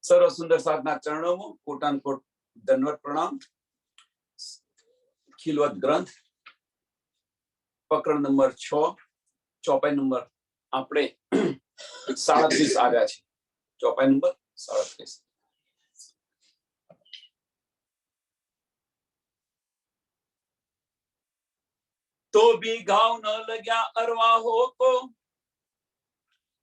सर्व सुंदर साधना चरणों में कोटान कोट दंडवत प्रणाम। खिलवत ग्रंथ प्रकरण नंबर 6 चौपाई नंबर આપણે 37 આવ્યા છે। चौपाई नंबर 37। तो भी घाव न लग्या अरवाहो को,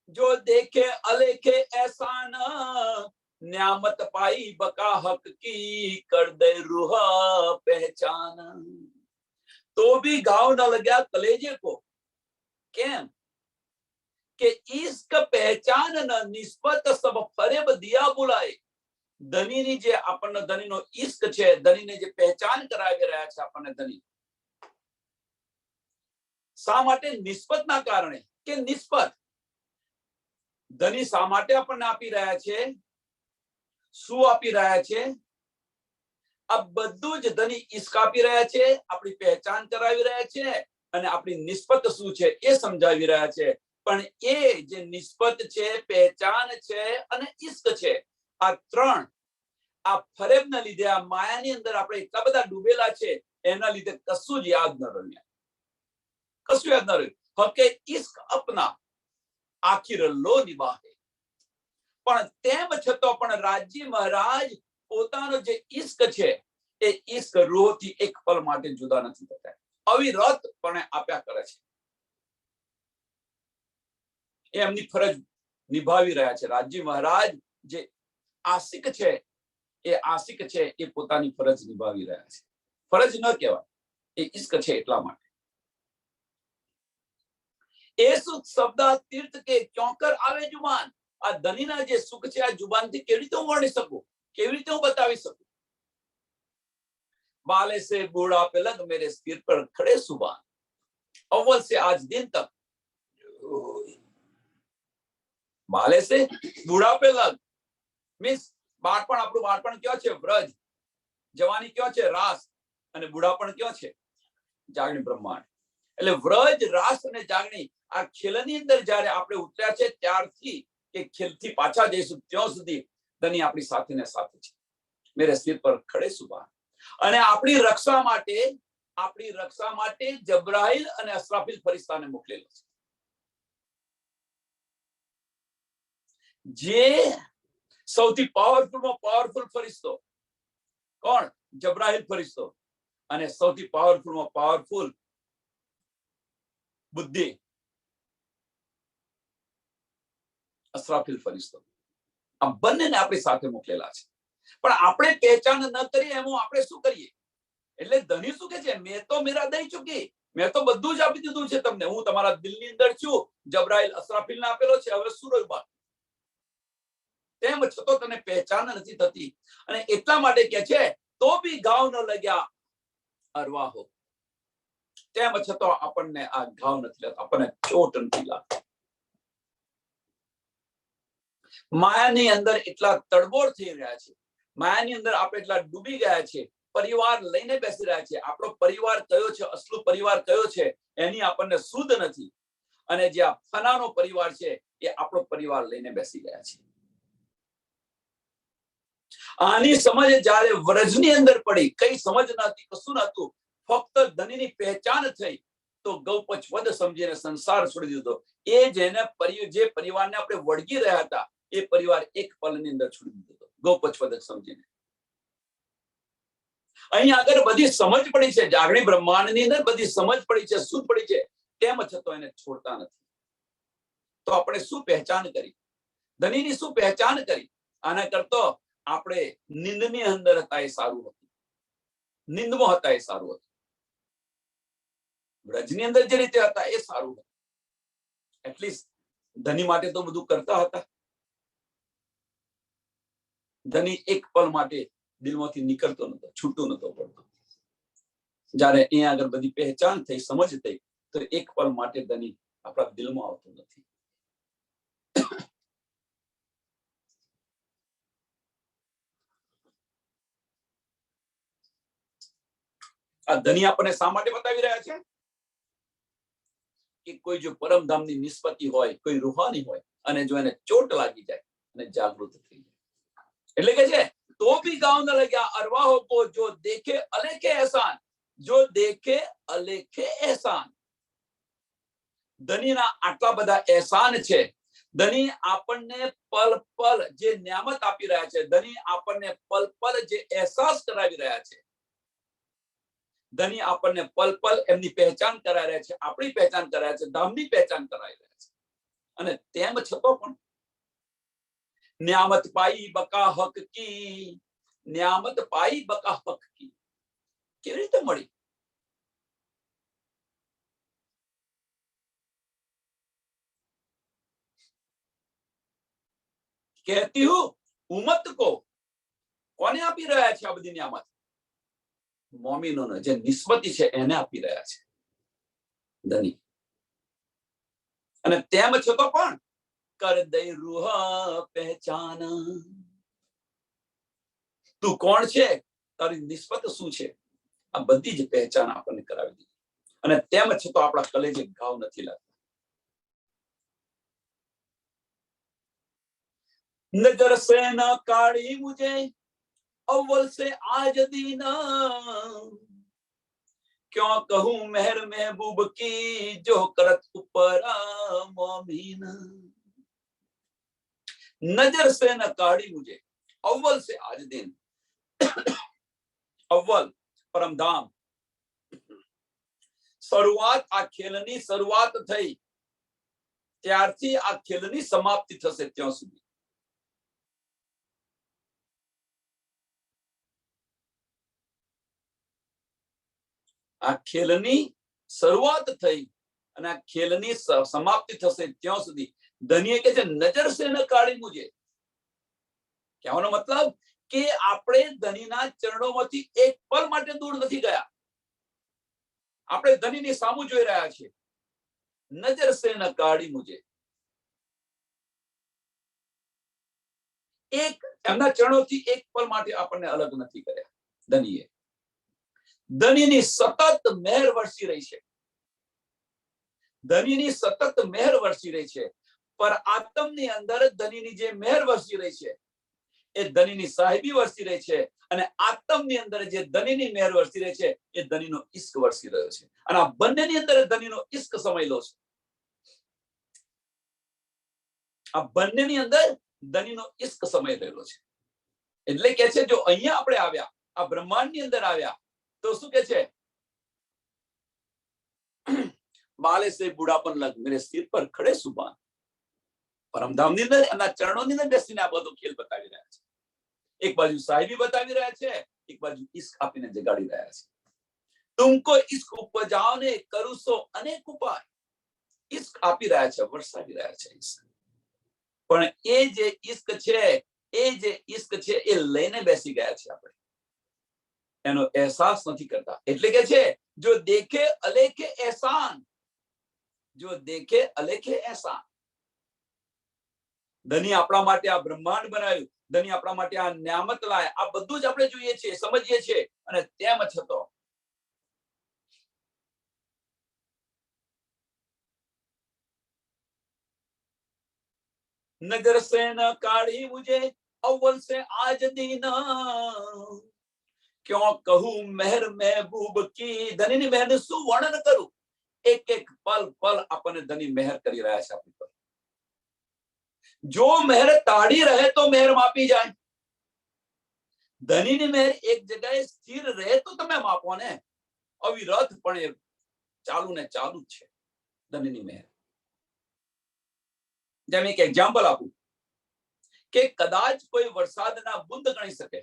जो देखे अलेखे ऐसा न, न्यामत पाई बका हक की, कर दे रूह पहचान। तो भी घाव न लग्या कलेजे को, केम के इश्क पहचान न निस्बत सब फरेब दिया बुलाए। धनीनी जे આપણને ધનીનો ઇશ્ક છે, ધનીને જે પહેચાન કરાવી રહ્યા છે આપણને ધની, શા માટે? નિસ્બતના કારણે કે નિસ્બત ધની શા માટે આપણને આપી રહ્યા છે, શું આપી રહ્યા છે? આ બધું જ ધની ઇશ્ક આપી રહ્યા છે, આપણી પહેચાન કરાવી રહ્યા છે અને આપણી નિસ્બત શું છે એ સમજાવી રહ્યા છે। પણ એ જે નિસ્બત છે, પહેચાન છે અને ઇશ્ક છે, આ ત્રણ આ ફરેબના લીધે, આ માયાની અંદર આપણે એટલા બધા ડૂબેલા છે, એના લીધે કશું જ યાદ ન રહ્યું, કશું યાદ ન રહ્યું। હકે ઇશ્ક અપના આખિર લો નિભાહે, પણ તેમ છતાં પણ રાજી મહારાજ પોતાનો જે ઇશ્ક છે એ ઇશ્ક રૂહથી એક પલ માટે જુદા નથી થતા, અવિરતપણે આપ્યા કરે છે। એ એમની ફરજ નિભાવી રહ્યા છે। રાજી મહારાજ જે આશિક છે, એ આશિક છે, એ પોતાની ફરજ નિભાવી રહ્યા છે। ફરજ ન કહેવાય, એ ઇશ્ક છે એટલા માટે। એ સુખ શબ્દ તીર્થ કે ક્યોંકર આવે જુબાન, આ ધનીના જે સુખ છે આ જુબાનથી કેવી રીતે હું વર્ણી શકું, કેવી રીતે હું બતાવી શકું? बाले से बूढ़ा पे लग मेरे सिर पर खड़े सुबान, अव्वल से आज दिन तक। बाले से बूढ़ा पे लग मीन्स बाळपण, આપણું બાળપણ કયો છે? વ્રજ। જવાની કયો છે? રાસ। અને બુઢાપણ કયો છે? જાગણી બ્રહ્માંડ। એટલે વ્રજ, રાસ અને જાગણી આ ખેલની અંદર જ્યારે આપણે ઉતર્યા છે ત્યારથી કે ખેલથી પાછા જઈશું ત્યાં સુધી ધની આપણી સાથે ને સાથે છે। મેરે સિર પર ખડે સુબાન। અને આપણી રક્ષા માટે જબ્રાઈલ અને અસરાફીલ ફરિશ્તાને મોકલેલો છે। જે સૌથી પાવરફુલમાં પાવરફુલ ફરિશ્તો કોણ? જબ્રાઈલ ફરિશ્તો। અને સૌથી પાવરફુલમાં પાવરફુલ બુદ્ધિ અસરાફીલ ફરિશ્તો। આ બંનેને આપણી સાથે મોકલેલા છે। પણ આપણે પહેચાન ન કરીએ એમાં આપણે શું કરીએ? એટલે ધની શું કે છે? મેં તો મેરા દઈ ચૂકી, મેં તો બધું જ આપી દીધું છે તમને, હું તમારા દિલની અંદર છું। જબ્રાઈલ અસરાફીલને આપેલો છે, હવે શું રહ્યું બાકી? તેમ છતાં તને પહેચાન નથી થતી અને એટલા માટે કે છે તો બી ઘાવ ન લગ્યા અરવાહો, તેમ છતાં આપણને આ ઘાવ નથી લાગતો, આપણને ચોટ નથી લાગતી। માયાની અંદર એટલા તડબોળ થઈ રહ્યા છે, માયાની અંદર આપણે એટલા ડૂબી ગયા છે, પરિવાર લઈને બેસી રહ્યા છે। આપણો પરિવાર કયો છે, અસલું પરિવાર કયો છે એની આપણને સુધ નથી, અને જે આ ફનાનો પરિવાર છે એ આપણો પરિવાર લઈને બેસી ગયા છે। આની સમજ જ્યારે વ્રજની અંદર પડી, કઈ સમજ નહોતી, કશું નહોતું, ફક્ત ધનીની પહેચાન થઈ તો ગૌપચ વધ સમજીને સંસાર છોડી દીધો। એ જેને જે પરિવારને આપણે વળગી રહ્યા હતા એ પરિવાર એક પલની અંદર છોડી દીધો ગૌપચ વધ સમજીને। અહીં આગળ બધી સમજ પડી છે, જાગણી બ્રહ્માંડની અંદર બધી સમજ પડી છે, શું પડી છે, તેમ છતાં એને છોડતા નથી। તો આપણે શું પહેચાન કરી? ધનીની શું પહેચાન કરી? આના કરતો આપણે નિંદની અંદર હતા એ સારું હતું, નિંદમાં હતા એ સારું હતું, વ્રજની અંદર જે રીતે હતા એ સારું હતું। એટલીસ્ટ ધની માટે તો બધું કરતા હતા। ધની એક પલ માટે દિલમાંથી નીકળતો નતો, છૂટો નતો પડતો। જ્યારે અહીંયા આગળ બધી પહેચાન થઈ, સમજ થઈ, તો એક પલ માટે ધની આપણા દિલમાં આવતો નથી। આ ધની આપણને શા માટે બતાવી રહ્યા છે કે કોઈ જો પરમધામની નિસ્બતી હોય, કોઈ રૂહાની હોય અને જો એને ચોટ લાગી જાય અને જાગૃત થઈ જાય, એટલે કે છે तो भी गाँव न लग्या अरवाहों को जो देखे अलेखे एहसान, जो देखे अलेखे एहसान। ધનીના આટલા બધા એહસાન છે, ધની આપણને પલ પલ જે નિયામત આપી રહ્યા છે, ધની આપણને પલ પલ જે અહેસાસ કરાવી રહ્યા છે, ધની આપણને પલ પલ એમની પહેચાન કરાવી રહ્યા છે, આપણી પહેચાન કરાવી રહ્યા છે, ધામની પહેચાન કરાવી રહ્યા છે, અને તેમ છતાં પણ નિયામત પાઈ બકા હક કી, નિયામત પાઈ બકા હક કી કેવી રીતે મળી? कहती हूँ उम्मत को કોને આપી રહ્યા છે આ બધી નિયામત? મોમિનોને, જે નિસ્બતી છે એને આપી રહ્યા છે ધની. અને તેમ છતાં પણ કર દે રૂહ પહેચાન, તું કોણ છે, તારી નિસ્બત શું છે, આ બધી જ પહેચાન આપણને કરાવી દીધી. અને તેમ છતાં આપણા કલેજે ઘાવ નથી લાગતા. नजर से न काढ़ी मुझे अव्वल से आज दीना, क्यों कहूं मेहर महबूब की जो करत ऊपर मोमीन। नजर से न काढ़ी मुझे अव्वल से आज दिन, अव्वल परमधाम, શરૂઆત આ ખેલની શરૂઆત થઈ ત્યારથી આ ખેલની સમાપ્તિ થશે ત્યાં સુધી. આ ખેલની શરૂઆત થઈ અને આ ખેલની સમાપ્તિ થશે ત્યાં સુધી ધનીએ કે છે નજર સે ન કાઢી મુજે. કહેવાનો મતલબ કે આપણે ધનીના ચરણોમાંથી એક પલ માટે દૂર નથી ગયા, આપણે ધનીની સામું જોઈ રહ્યા છીએ. નજર સે ન કાઢી મુજે, એક એમના ચરણોથી એક પલ માટે આપણને અલગ નથી કર્યા ધનીએ. ધનીની સતત મહેર વરસી રહી છે, ધનીની સતત મહેર વરસી રહી છે. પર આત્મની અંદર ધનીની જે મહેર વરસી રહી છે એ ધનીની સાહેબી વરસી રહી છે, અને આત્મની અંદર જે ધનીની મહેર વરસી રહી છે એ ધનીનો ઇશ્ક વરસી રહ્યો છે. અને આ બંનેની અંદર ધનીનો ઇશ્ક સમાયેલો છે. આ બંનેની અંદર ધનીનો ઇશ્ક સમાઈ રહેલો છે. એટલે કે છે જો અહીંયા આપણે આવ્યા, આ બ્રહ્માંડની અંદર આવ્યા તો શું કે છે, બાલે સે બુઢાપન લગ મેરે સિર પર ખડે સુબાન. પરમધામની અંદર એમના ચરણોની અંદર બેસીને આ બધો ખેલ બતાવી રહ્યા છે. એક બાજુ સાહેબી બતાવી રહ્યા છે, એક બાજુ ઇશ્ક આપીને જગાડી રહ્યા છે. તુમકો ઇશ્ક ઉપજાવને કરું સો અનેક ઉપાય. ઇશ્ક આપી રહ્યા છે, વરસાવી રહ્યા છે ઇશ્ક. પણ એ જે ઇશ્ક છે, એ જે ઇશ્ક છે એ લઈને બેસી ગયા છે આપણે, એનો અહેસાસ નથી કરતા. એટલે કે છે જો દેખે અલેખે એહસાન, જો દેખે અલેખે એહસાન. ધની આપણા માટે આ બ્રહ્માંડ બનાવ્યું, ધની આપણા માટે આ નિયામત લાય, આ બધું જ આપણે જોઈએ છીએ, સમજીએ છીએ, અને તેમ છતાં नजर से न काढ़ी मुझे अव्वल से आज दीना, क्यों कहूं मेहर महबूब की. ધનીની મહેરનું શું વર્ણન કરું? એક એક પલ પલ આપણને ધની મહેર કરી રહ્યા છે આપણી પર. જો મહેર તાળી રહે તો મહેર માપી જાય. ધનીની મહેર એક જગ્યાએ સ્થિર રહે તો તમે માપો ને, અવિરતપણે ચાલુ ને ચાલુ જ છે ધનીની મહેર. જેમ એક એક્ઝામ્પલ આપું કે કદાચ કોઈ વરસાદના બુંદ ગણી શકે,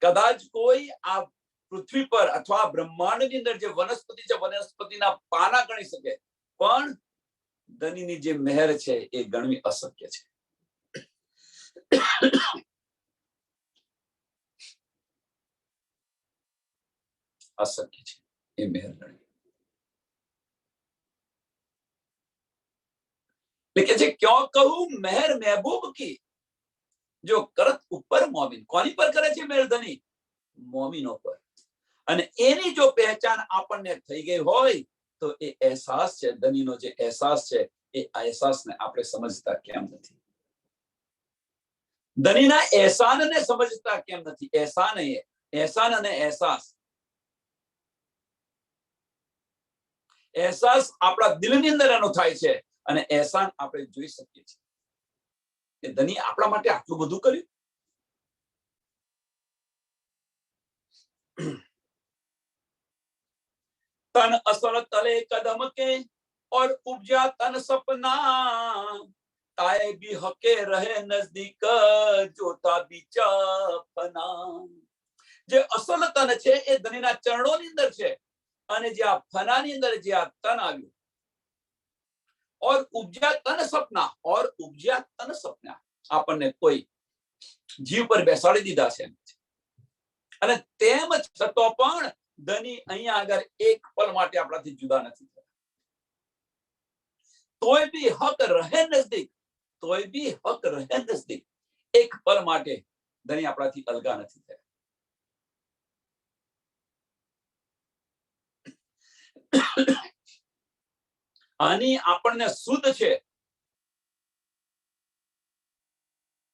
કદાચ કોઈ આ પૃથ્વી પર અથવા બ્રહ્માંડની અંદર જે વનસ્પતિ છે વનસ્પતિના પાના ગણી શકે, પણ ધનીની જે મહેર છે એ ગણવી અશક્ય છે. અશક્ય છે એ મહેર ગણવી. लेकिन जे क्यों कहूं मेहर महबूब की जो करत ऊपर मोमिन. कोनी पर करे છે મેર ધની? મોમિનો પર. અને એની જો પહેચાન આપણને થઈ ગઈ હોય તો એ અહેસાસ છે, ધનીનો જે અહેસાસ છે એ અહેસાસને આપણે સમજતા કેમ નથી? ધનીના એહસાનને સમજતા કેમ નથી? એહસાન અને અહેસાસ. અહેસાસ આપણા દિલની અંદર એનો થાય છે અને એહસાન આપણે જોઈ શકીએ છીએ કે ધની આપણા માટે આટલું બધું કર્યું. तन असल तले कदम के और उपजा तन सपना, ताए भी हके रहे नजदीक जोता बीचा फना. જે અસલ તન છે એ ધનીના ચરણોની અંદર છે અને જે આ ફનાની અંદર જે આ તન આવ્યું, और उपजा तन सपना, और उपजा तन सपना, આપણને કોઈ જીવ પર બેસાડી દીધા છે અને તેમ છતાં પણ ધની અહીંયા આગળ એક પલ માટે આપણાથી જુદા નથી થયા. તોય બી હક રહે નજદીક, તોય બી હક રહે નજદીક, એક પલ માટે ધની આપણાથી અલગા નથી થયા. આની આપણને શુદ્ધ છે.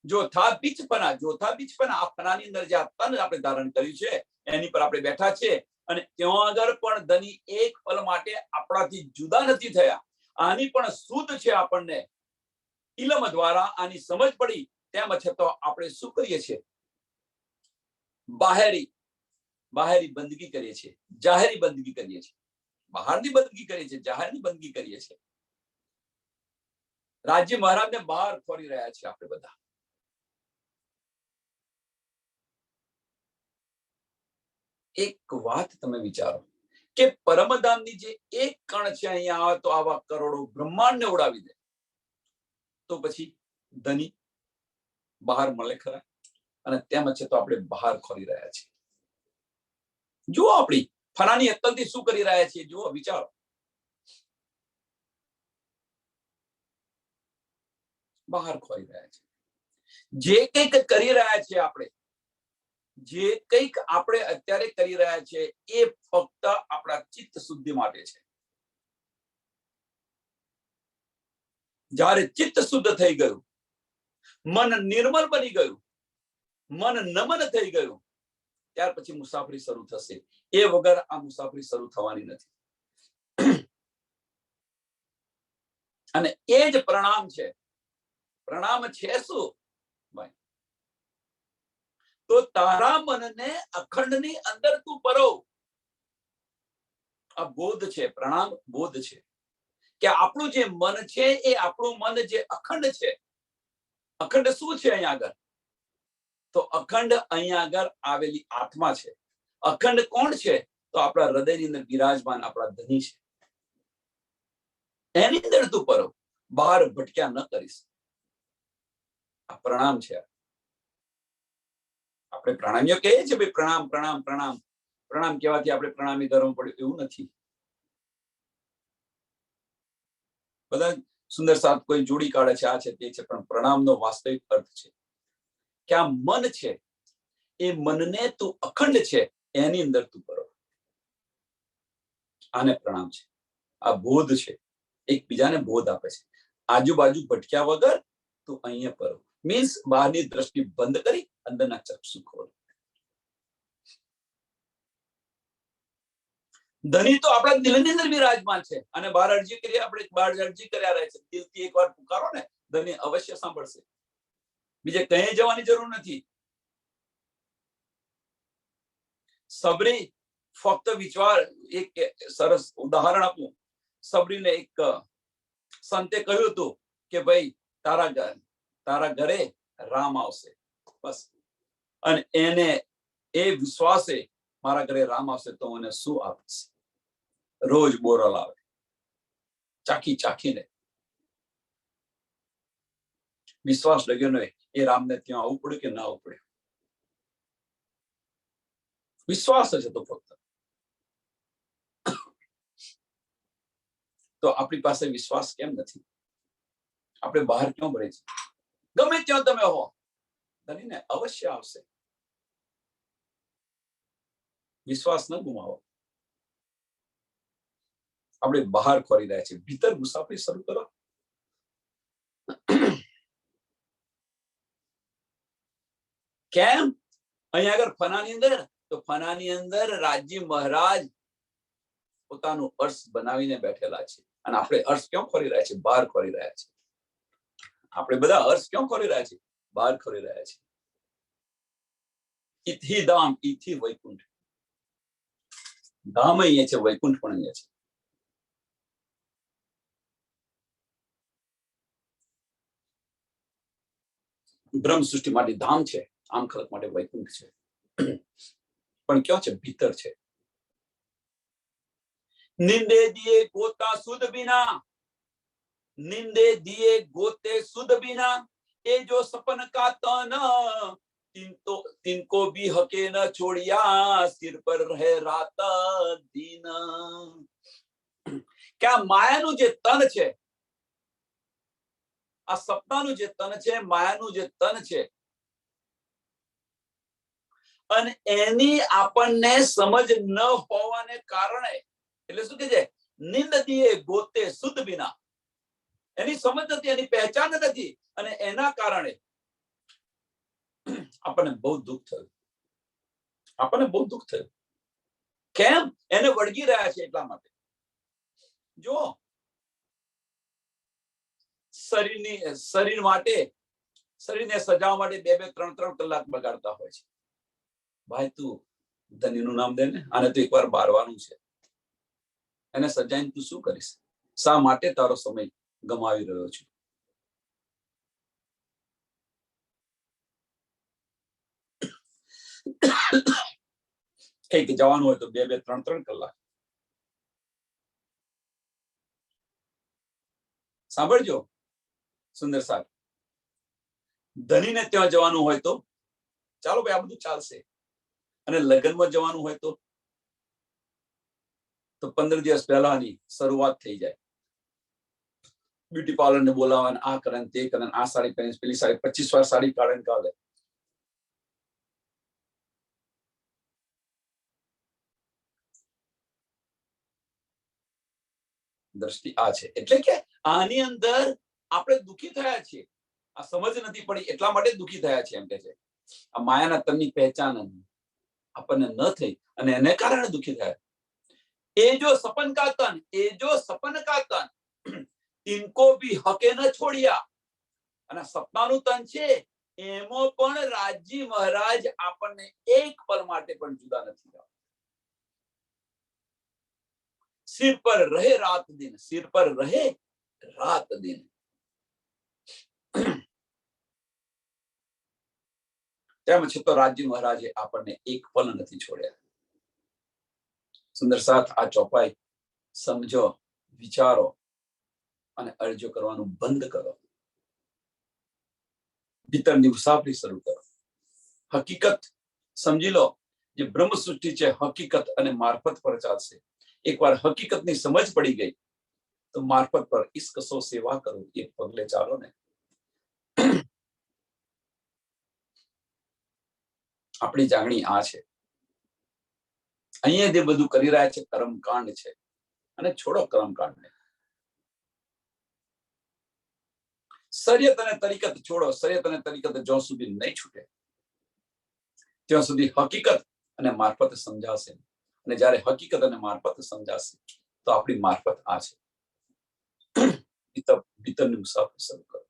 જો થા બીચપના, જો થા બીચપના, આ ફનાની અંદર જે આ તન આપણે ધારણ કર્યું છે એની પર આપણે બેઠા છે અને ત્યાં આગળ પણ ધની એક પલ માટે આપણાથી જુદા નથી થયા. આની પણ શુદ્ધ છે. આપણને ઇલમ દ્વારા આની સમજ પડી. તેમ છતાં આપણે શું કરીએ છીએ? બાહેરી બંદગી કરીએ છીએ, જાહેરી બંદગી કરીએ છીએ. બહારની બંદગી કરીએ છીએ, જાહેરની બંદગી કરીએ છીએ. રાજ્ય મહારાજને બહાર ફરી રહ્યા છે આપણે બધા. એક વાત તમે વિચારો કે પરમધામની જે એક કણ છે અહીંયા આવે તો આવા કરોડો બ્રહ્માંડને ઉડાવી દે, તો પછી ધની બહાર મળે ખરા? અને તેમ છતાં આપણે બહાર ખોરી રહ્યા છીએ. જુઓ આપણી ફનાની અક્કલથી શું કરી રહ્યા છીએ, જુઓ, વિચારો. બહાર ખોરી રહ્યા છીએ. જે કંઈક કરી રહ્યા છીએ આપણે, જે કંઈક આપણે અત્યારે કરી રહ્યા છે એ ફક્ત આપણા ચિત્ત શુદ્ધિ માટે છે. જ્યારે ચિત્ત શુદ્ધ થઈ ગયું, મન નિર્મલ બની ગયું, મન નમન થઈ ગયું, ત્યાર પછી મુસાફરી શરૂ થશે. એ વગર આ મુસાફરી શરૂ થવાની નથી. અને એ જ પ્રણામ છે. પ્રણામ છે શું ભાઈ? તો તારા મનને અખંડની અંદર તું પરો. આ બોધ છે. પ્રણામ બોધ છે કે આપણું જે મન છે એ આપણું મન જે અખંડ છે. અખંડ શું છે અહીંયા આગળ? તો અખંડ અહીંયા આગળ આવેલી આત્મા છે. અખંડ કોણ છે? તો આપણા હૃદયની અંદર બિરાજમાન આપણા ધની છે. એની અંદર તું પરો, બહાર ભટક્યા ન કરીશ. આ પ્રણામ છે. આપણે પ્રણામીઓ કહીએ છીએ ભાઈ, પ્રણામ પ્રણામ પ્રણામ. પ્રણામ કહેવાથી આપણે પ્રણામી ધર્મ પડ્યું એવું નથી. બધા સુંદર સાથ કોઈ જોડી કાઢે છે, આ છે તે છે, પણ પ્રણામનો વાસ્તવિક અર્થ છે કે આ મન છે, એ મનને તું અખંડ છે એની અંદર તું પરો. આને પ્રણામ છે. આ બોધ છે. એકબીજાને બોધ આપે છે. આજુબાજુ ભટક્યા વગર તું અહીંયા પરો. મીન્સ બહારની દ્રષ્ટિ બંધ કરી અંદરના ચક્ષુ ખોલ. ધની તો આપણા દિલની અંદર બિરાજમાન છે અને બહાર અરજી કરી, આપણે બહાર અરજી કર્યા રહે છે. દિલથી એકવાર પુકારો ને, ધની અવશ્ય સાંભળશે. બીજે કઈ જવાની જરૂર નથી. સબરી ફક્ત વિચાર, એક સરસ ઉદાહરણ આપું. સબરીને એક સંતે કહ્યું હતું કે ભાઈ તારા ઘરે રામ આવશે, બસ. અને એને એ વિશ્વાસે મારા ઘરે રામ આવશે તો મને શું આપશે? રોજ બોરલ આવે, ચાખી ચાખીને. વિશ્વાસ લગ્યો નહીં. એ રામને ત્યાં આવવું પડ્યું કે ના આવવું પડ્યું? વિશ્વાસ છે તો ફક્ત. તો આપણી પાસે વિશ્વાસ કેમ નથી? આપણે બહાર ક્યાં ભરે છે? ગમે ત્યાં તમે હો, ધનીને અવશ્ય આવશે. વિશ્વાસ ન ગુમાવો. આપણે બહાર ખોરી રહ્યા છીએ, ભીતર મુસાફરી શરૂ કરો. કેમ? અહીંયા આગળ ફનાની અંદર, તો ફનાની અંદર રાજી મહારાજ પોતાનું અર્શ બનાવીને બેઠેલા છે, અને આપણે અર્શ ક્યાં ખોરી રહ્યા છે? બહાર ખોરી રહ્યા છે. આપણે બધા અર્શ ક્યાં ખોરી રહ્યા છે? બહાર ખોરી રહ્યા છે. ઇથી ધામ, ઇથી વૈકુંઠ. ધામ અહીંયા છે, વૈકુંઠ પણ અહીંયા છે. બ્રહ્મ સૃષ્ટિ માટે ધામ છે, આમ ખલક માટે વૈકુંઠ છે. પણ ક્યાં છે? ભીતર છે. નિંદે દિયે ગોતા સુદ બિના, નિંદે દિए गोते सुध बिना, ये जो सपन का तन तिनको भी हके न छोड़िया, सिर पर रहे रात दिन. क्या માયાનું જે તન છે, આ સપનાનું જે તન છે, માયાનું જે તન છે, અને એની આપણને સમજ ન હોવાને કારણે, એટલે શું કે છે? નિંદ દિયે ગોતે સુધ બિના, એની સમજ નથી, એની પહેચાન નથી, અને એના કારણે આપણને બહુ દુઃખ થયું. આપણને બહુ દુઃખ થયું. કેમ? એને વળગી રહ્યા છે એટલા માટે. જો શરીર માટે, શરીરને સજાવવા માટે 2-3 કલાક બગાડતા હોય છે. ભાઈ તું ધનીનું નામ દે ને, આને તો એકવાર બારવાનું છે, એને સજાઈને તું શું કરીશ? શા માટે તારો સમય ગમાવી રહ્યો છું? કઈક જવાનું હોય તો 2-3 કલાક. સાંભળજો સુંદર સાહેબ, ધનીને ત્યાં જવાનું હોય તો ચાલો ભાઈ, આ બધું ચાલશે. અને લગ્નમાં જવાનું હોય તો 15 દિવસ પહેલાની શરૂઆત થઈ જાય. બ્યુટી પાર્લર ને બોલાવવાના, આ કરે તે કરે, આ સાડી પહેરી, પેલી સાડી, 25 વાર સાડી કાઢે કાઢે. દ્રષ્ટિ આ છે. એટલે કે આની અંદર આપણે દુઃખી થયા છીએ. આ સમજ નથી પડી એટલા માટે દુઃખી થયા છે, એમ કે છે. આ માયાના તનની પહેચાન આપણને ન થઈ અને એને કારણે દુઃખી થયા. એ જો સપન કા તન, એ જો સપન કા તન ઇनको भी હકે ન છોડ્યા. અને સપનાનું તન છે, એમાં પણ રાજી મહારાજ આપણને એક પલ માટે પણ જુદા નથી થયા. सिर पर रहे रात दिन, सिर पर रहे रात दिन. તેમ છતાં રાજી મહારાજે આપણને એક પલ નથી છોડ્યા. સુંદર સાથ, આ ચોપાઈ સમજો, વિચારો અને અરજો કરવાનું બંધ કરો. ભીતરની મુસાફરી શરૂ કરો. હકીકત સમજી લો. જે બ્રહ્મ સૃષ્ટિ છે, હકીકત અને મારફત પર ચાલશે. એકવાર હકીકતની સમજ પડી ગઈ તો મારફત પર ઈસકસો સેવા કરો, એક પગલે ચાલો ને. આપણી જાગણી આ છે. અહીંયા જે બધું કરી રહ્યા છે કર્મકાંડ છે, અને છોડો કર્મકાંડને. શરીયત અને તરીકત છોડો. શરીયત અને તરીકત જ્યાં સુધી નહીં છૂટે ત્યાં સુધી હકીકત અને મારફત સમજાશે. અને જ્યારે હકીકત અને મારફત સમજાશે તો આપણી મારફત આ છે. ભીતરની મુસાફરી શરૂ કરો.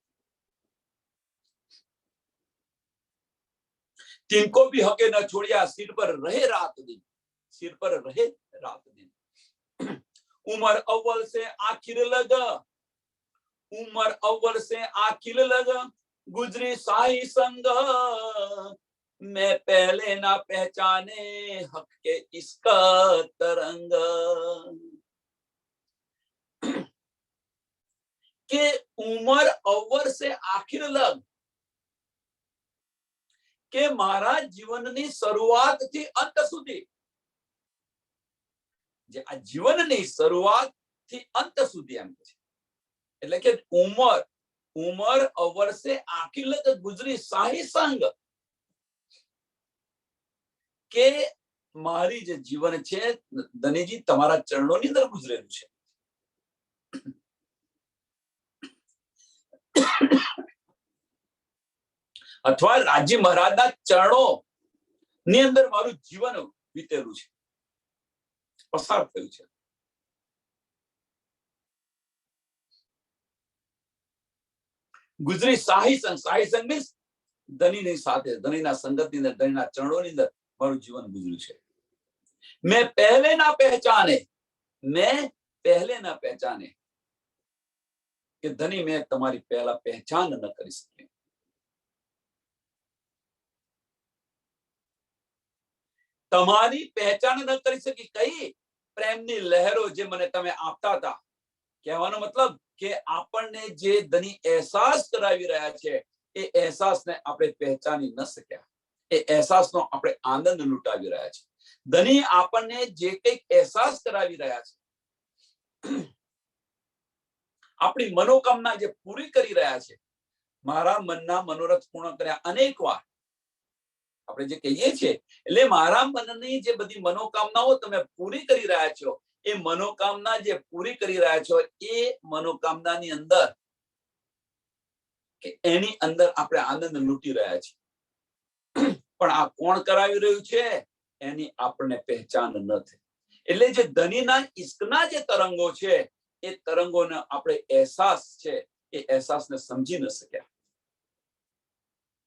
तिनको भी हके न छोड़िया, सिर पर रहे रात दिन, सिर पर रहे रात दिन. उमर अव्वल से आखिर लग, उमर अव्वल से आखिर लग, गुजरी साई संग, मैं पहले ना पहचाने हक के इसका तरंग. કે ઉમર અવ્વલ से आखिर लग, કે મારા જીવનની શરૂઆતથી અંત સુધી, જે આ જીવનની શરૂઆતથી અંત સુધી એમ છે. એટલે કે ઉમર અવર સે આખિર લગ ગુજરી શાહી સંગ, કે મારી જે જીવન છે ધનીજી તમારા ચરણોની અંદર ગુજરેલું છે. અથવા રાજી મહારાજના ચરણો ની અંદર મારું જીવન વીતેલું છે, પસાર થયું છે. ગુજરી શાહી સંઘ મીન્સ ધનીની સાથે, ધનીના સંગતની અંદર, ધનીના ચરણોની અંદર મારું જીવન ગુજર્યું છે. મેં પહેલે ના પહેચાને કે ધની મેં તમારી પહેલા પહેચાન ન કરી શકી. તમારી પહેચાન ન કરી શકી. કઈ? પ્રેમની લહેરો જે મને તમે આપતા હતા. કહેવાનો મતલબ કે આપણને જે ધની અહેસાસ કરાવી રહ્યા છે એ અહેસાસને આપણે પહેચાની ન શક્યા. એ અહેસાસનો આપણે આનંદ લૂંટાવી રહ્યા છે. ધની આપણને જે કંઈક અહેસાસ કરાવી રહ્યા છે, આપણી મનોકામના જે પૂરી કરી રહ્યા છે, મારા મનના મનોરથ પૂર્ણ કર્યા અનેક વાર આપણે જે કહીએ છીએ, એટલે મારા મનની જે બધી મનોકામનાઓ તમે પૂરી કરી રહ્યા છો, એ મનોકામના જે પૂરી કરી રહ્યા છો એ મનોકામનાની અંદર કે એની અંદર આપણે આનંદ લૂંટી રહ્યા છીએ. પણ આ કોણ કરાવી રહ્યું છે એની આપણને પહેચાન નથી. એટલે જે ધનીના ઈશ્કના જે તરંગો છે એ તરંગોનો આપણે અહેસાસ છે એ અહેસાસને સમજી ન શક્યા.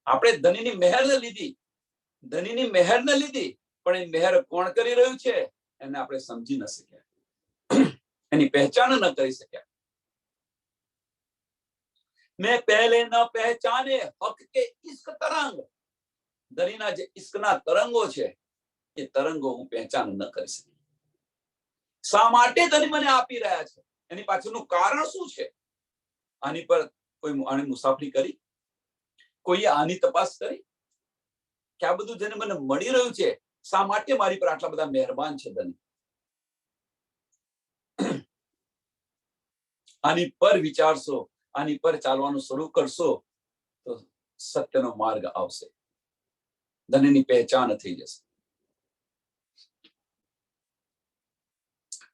આપણે ધનીની મહેરને લીધી, પણ એ મહેર કોણ કરી રહ્યું છે એને આપણે સમજી ન શક્યા, એની પહેચાન ન કરી શક્યા. મેં પહેલે ન પહેચાને હક કે ઇશ્ક તરંગ. ધનીના જે ઇશ્કના તરંગો છે એ તરંગો હું પહેચાન ન કરી શકી. શા માટે ધની મને આપી રહ્યા છે, એની પાછળનું કારણ શું છે? આની પર કોઈ આની મુસાફરી કરી? કોઈએ આની તપાસ કરી કે આ બધું જેને મને મળી રહ્યું છે શા માટે મારી પર આટલા બધા મહેરબાન છે ધની? આની પર વિચારશો, આની પર ચાલવાનું શરૂ કરશો તો સત્યનો માર્ગ આવશે, ધનીની પહેચાન થઈ જશે.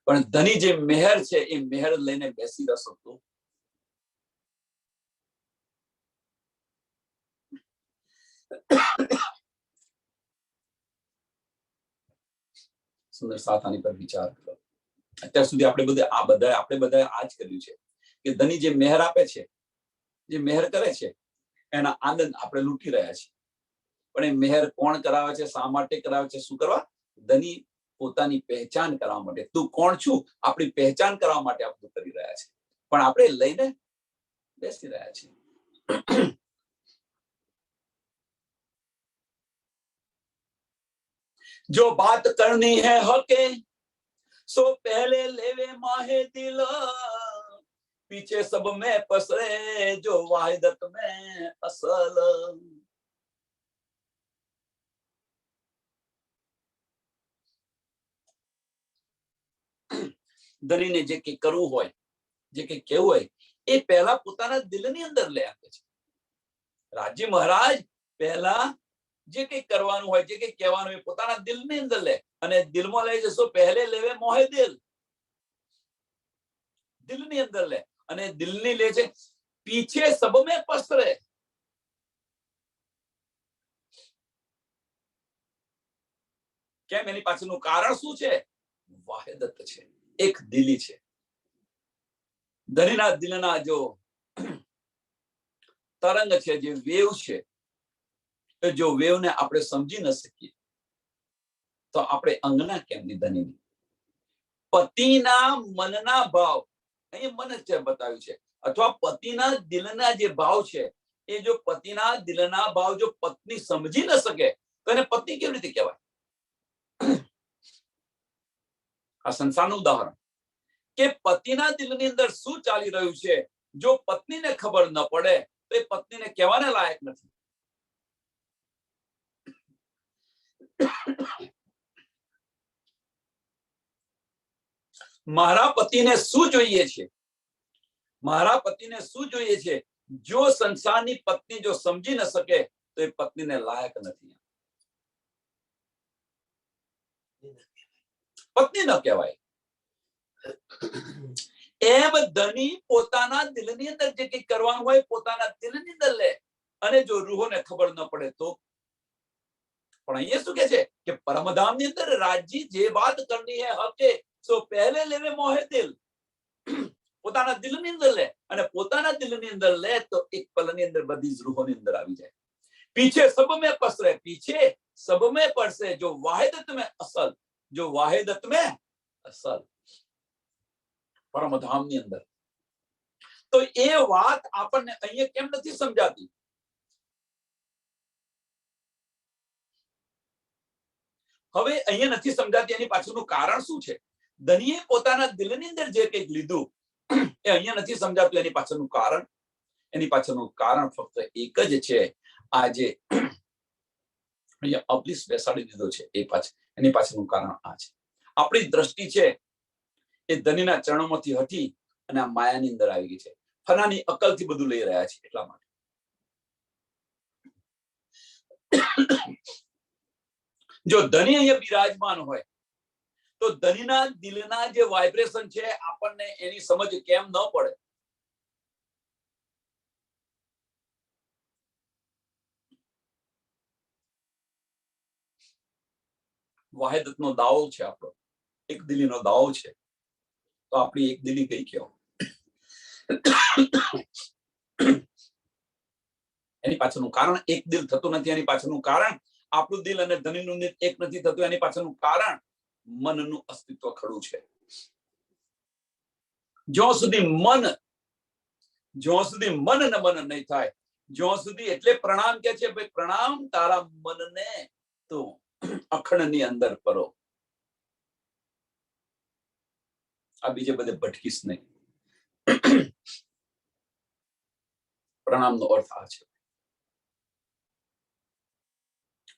પણ ધની જે મહેર છે એ મહેર લઈને બેસી રહેશો તો સુંદર સાથ આની પર વિચાર કરો. અત્યાર સુધી આપણે બધા આ જ કર્યું છે કે ધની જે મહેર આપે છે, જે મહેર કરે છે એના આનંદ આપણે લૂંટી રહ્યા છીએ. પણ એ મહેર કોણ કરાવે છે, શા માટે કરાવે છે, શું કરવા? ધની પોતાની પહેચાન કરવા માટે, તું કોણ છું આપણી પહેચાન કરવા માટે આ બધું કરી રહ્યા છે. પણ આપણે લઈને બેસી રહ્યા છીએ. जो बात करनी है हके सो पहले लेवे माहे दिल, पीछे सब में पसरे जो वाहिदत में असल. ધનીને જે કંઈ કરવું હોય, જે કંઈ કહેવું હોય એ પહેલા પોતાના દિલની અંદર લે આપે છે. રાજી મહારાજ પહેલા જે કંઈ કરવાનું હોય, જે કંઈ કહેવાનું હોય પોતાના દિલની અંદર લે, અને દિલમાં લઈ જશો પહેલે લેવે મોહે દિલ. દિલની અંદર લે અને દિલની લે છે પીછે સબ મેં પસરે. કેમ? એની પાછળનું કારણ શું છે? વાહિદત છે, એક દિલી છે. ધનીના દિલના જો તરંગ છે, જે વેવ છે, જો વેવને આપણે સમજી ન શકીએ તો આપણે અંગના કેમની ધનીની? પતિના મનના ભાવ અહીં મન છે બતાવ્યું છે, અથવા પતિના દિલના જે ભાવ છે એ જો પતિના દિલના ભાવ જો પત્ની સમજી ન શકે તો એને પત્ની કેવી રીતે કહેવાય? આ સંસારનું ઉદાહરણ કે પતિના દિલની અંદર શું ચાલી રહ્યું છે જો પત્નીને ખબર ન પડે તો એ પત્નીને કહેવાને લાયક નથી. મારા પતિને શું જોઈએ છે, મારા પતિને શું જોઈએ છે, જો સંસારની પત્ની જો સમજી ન શકે તો એ પત્નીને લાયક નથી, પત્ની ન કહેવાય. એમ ધની પોતાના દિલની અંદર જે કંઈ કરવાનું હોય પોતાના દિલની અંદર લે, અને જો રૂહોને ખબર ન પડે તો પણ અહીંયા શું કે છે કે પરમધામની અંદર રાજી જે વાત કરની હે હકે સો પહેલે લેવે મોહે દિલ. પોતાના દિલની અંદર લે અને પોતાના દિલની અંદર લે તો એક પલની અંદર બધી જ રૂહોની અંદર આવી જાય. पीछे सब में पसरे, पीछे सब में पड़से, जो वाहिदत में असल, जो वाहिदत में असल परमधामની અંદર. તો એ વાત આપણને અહીંયા કેમ નથી સમજાતી? હવે અહીંયા નથી સમજાતી એની પાછળનું કારણ શું છે? ધનીએ પોતાના દિલની અંદર જે કંઈક લીધું એ અહીંયા નથી સમજાતું. એની પાછળનું કારણ, એની પાછળનું કારણ ફક્ત એક જ છે. આજે અહીંયા અબલીસ બેસાડી દીધો છે એ એની પાછળનું કારણ આ છે. આપણી દ્રષ્ટિ છે એ ધનીના ચરણોમાંથી હટી અને આ માયાની અંદર આવી ગઈ છે. ફનાની અકલથી બધું લઈ રહ્યા છે એટલા માટે. જો ધની અહીંયા બિરાજમાન હોય તો ધનીના દિલના જે વાઇબ્રેશન છે આપણને એની સમજ કેમ ન પડે? વાહિદતનો દાવો છે આપણો, એક દિલીનો દાવો છે. તો આપણી એક દિલી કઈ કહેવાય? એની પાછળનું કારણ એક દિલ થતું નથી. એની પાછળનું કારણ આપણું દિલ અને ધનીનું દિલ એક નથી થતું. એની પાછળનું કારણ મનનું અસ્તિત્વ ખડું છે. જ્યાં સુધી મન ન મન નહીં થાય, જ્યાં સુધી, એટલે પ્રણામ કે છે ભાઈ પ્રણામ તારા મનને તો અખંડની અંદર પરો. આ બીજે બધે ભટકીશ નહીં. પ્રણામનો અર્થ આ છે.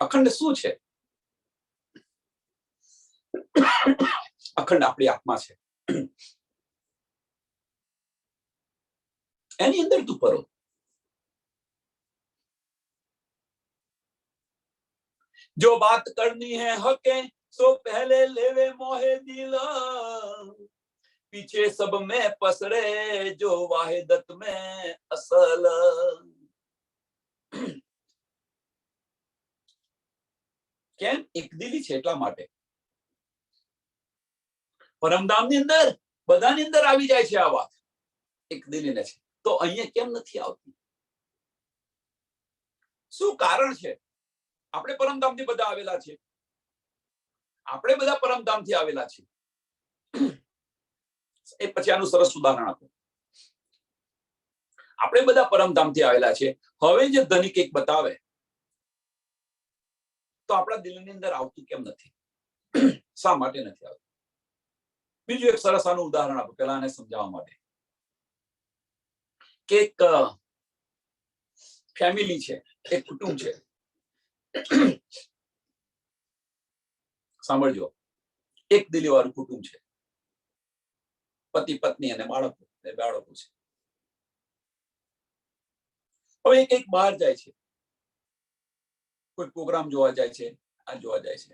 અખંડ શું છે? અખંડ આપણી આત્મા છે. એની અંદર તું પરો. जो बात करनी है हके सो पहले लेवे मोहे दिल, पीछे सब में पसरे जो वाहिदत में असल. કેમ? એક દિલી છે એટલા માટે. પરમધામની અંદર બધાની અંદર આવી જાય છે આ વાત, એક દિલીને છે. તો અહીંયા કેમ નથી આવતી? શું કારણ છે? આપણે પરમધામથી બધા આવેલા છે. આપણે બધા પરમધામથી આવેલા છે. એ પછી આનું સરસ ઉદાહરણ આપો. આપણે બધા પરમધામથી આવેલા છે. હવે જે ધનિક એક બતાવે તો આપણા દિલની અંદર આવતું કેમ નથી? શા માટે નથી આવતું? બીજું એક સરસ આનું ઉદાહરણ આપો પેલા આને સમજાવવા માટે. કે એક ફેમિલી છે, એક કુટુંબ છે. સાંભળજો, એક દિલી વાળું કુટુંબ છે. પતિ પત્ની અને બાળકો છે. હવે એક બહાર જાય છે, કોઈ પ્રોગ્રામ જોવા જાય છે, આ જોવા જાય છે.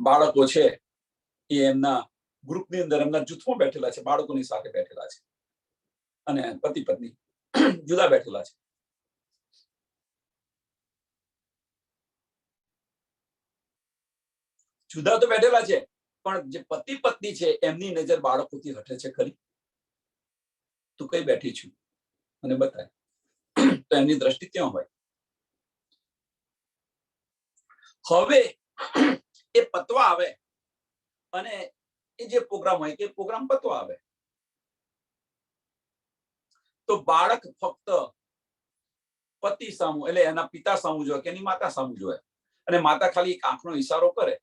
બાળકો છે એ એમના ગ્રુપની અંદર, એમના જૂથમાં બેઠેલા છે, બાળકોની સાથે બેઠેલા છે. અને પતિ પત્ની જુદા બેઠેલા છે. જુદા તો બેઠેલા છે, પણ જે પતિ પત્ની છે એમની નજર બાળકોથી હટે છે ખરી? તું કઈ બેઠી છું મને બતાય. તો એમની દ્રષ્ટિ ક્યાં હોય? હવે એ પતવા આવે અને એ જે પ્રોગ્રામ હોય કે પ્રોગ્રામ પતવા આવે તો બાળક ફક્ત પતિ સામું, એટલે એના પિતા સામું જોવે કે એની માતા સામું જોવે. અને માતા ખાલી એક આંખનો ઈશારો કરે.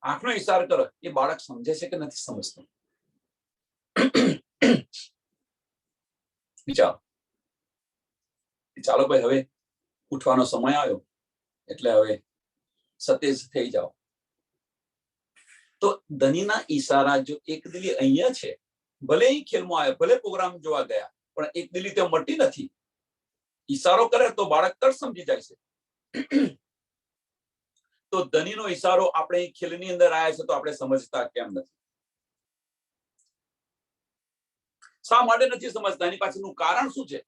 આંખનો ઈશારો કરે એ બાળક સમજે છે કે નથી સમજતું? વિચારો. ચાલો ભાઈ, હવે ઉઠવાનો સમય આવ્યો એટલે હવે સતેજ થઈ જાઓ. તો ધનીના ઈશારા જો એક દિલી અહીંયા છે, ભલે એ ખેલમાં આવ્યો, ભલે પ્રોગ્રામ જોવા ગયા, પણ એક દિલી ત્યાં મળતી નથી. ઈશારો કરે તો બાળક તરત સમજી જાય છે. તો ધનીનો ઈશારો આપણે ખેલની અંદર આવ્યા છે તો આપણે સમજતા કેમ નથી? શા માટે નથી સમજતા? એની પાછળનું કારણ શું છે?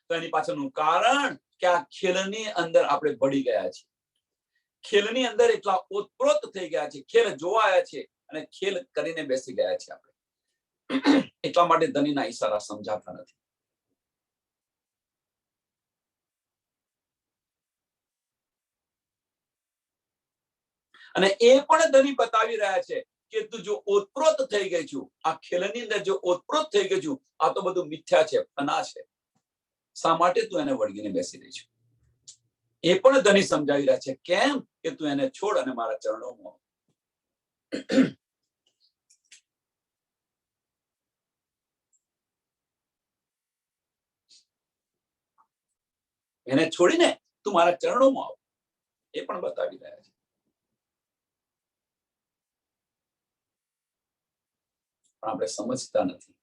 તો એની પાછળનું કારણ કે આ ખેલની અંદર આપણે ભળી ગયા છીએ. ખેલની અંદર એટલા ઓતપ્રોત થઈ ગયા છે, ખેલ જોવા આવ્યા છે અને ખેલ કરીને બેસી ગયા છે આપણે. એટલા માટે ધનીના ઈશારા સમજાતા નથી. અને એ પણ ધની બતાવી રહ્યા છે કે તું જો ઓતપ્રોત થઈ ગઈ છું, આ ખેલની અંદર જો ઓતપ્રોત થઈ ગઈ છું, આ તો બધું મિથ્યા છે, ફના છે. શા માટે તું એને વળગીને બેસી રહી છું? એ પણ ધની સમજાવી રહ્યા છે. કેમ? કે તું એને છોડ અને મારા ચરણોમાં. એને છોડીને તું મારા ચરણોમાં આવ. એ પણ બતાવી રહ્યા છે. પણ આપણે સમજતા નથી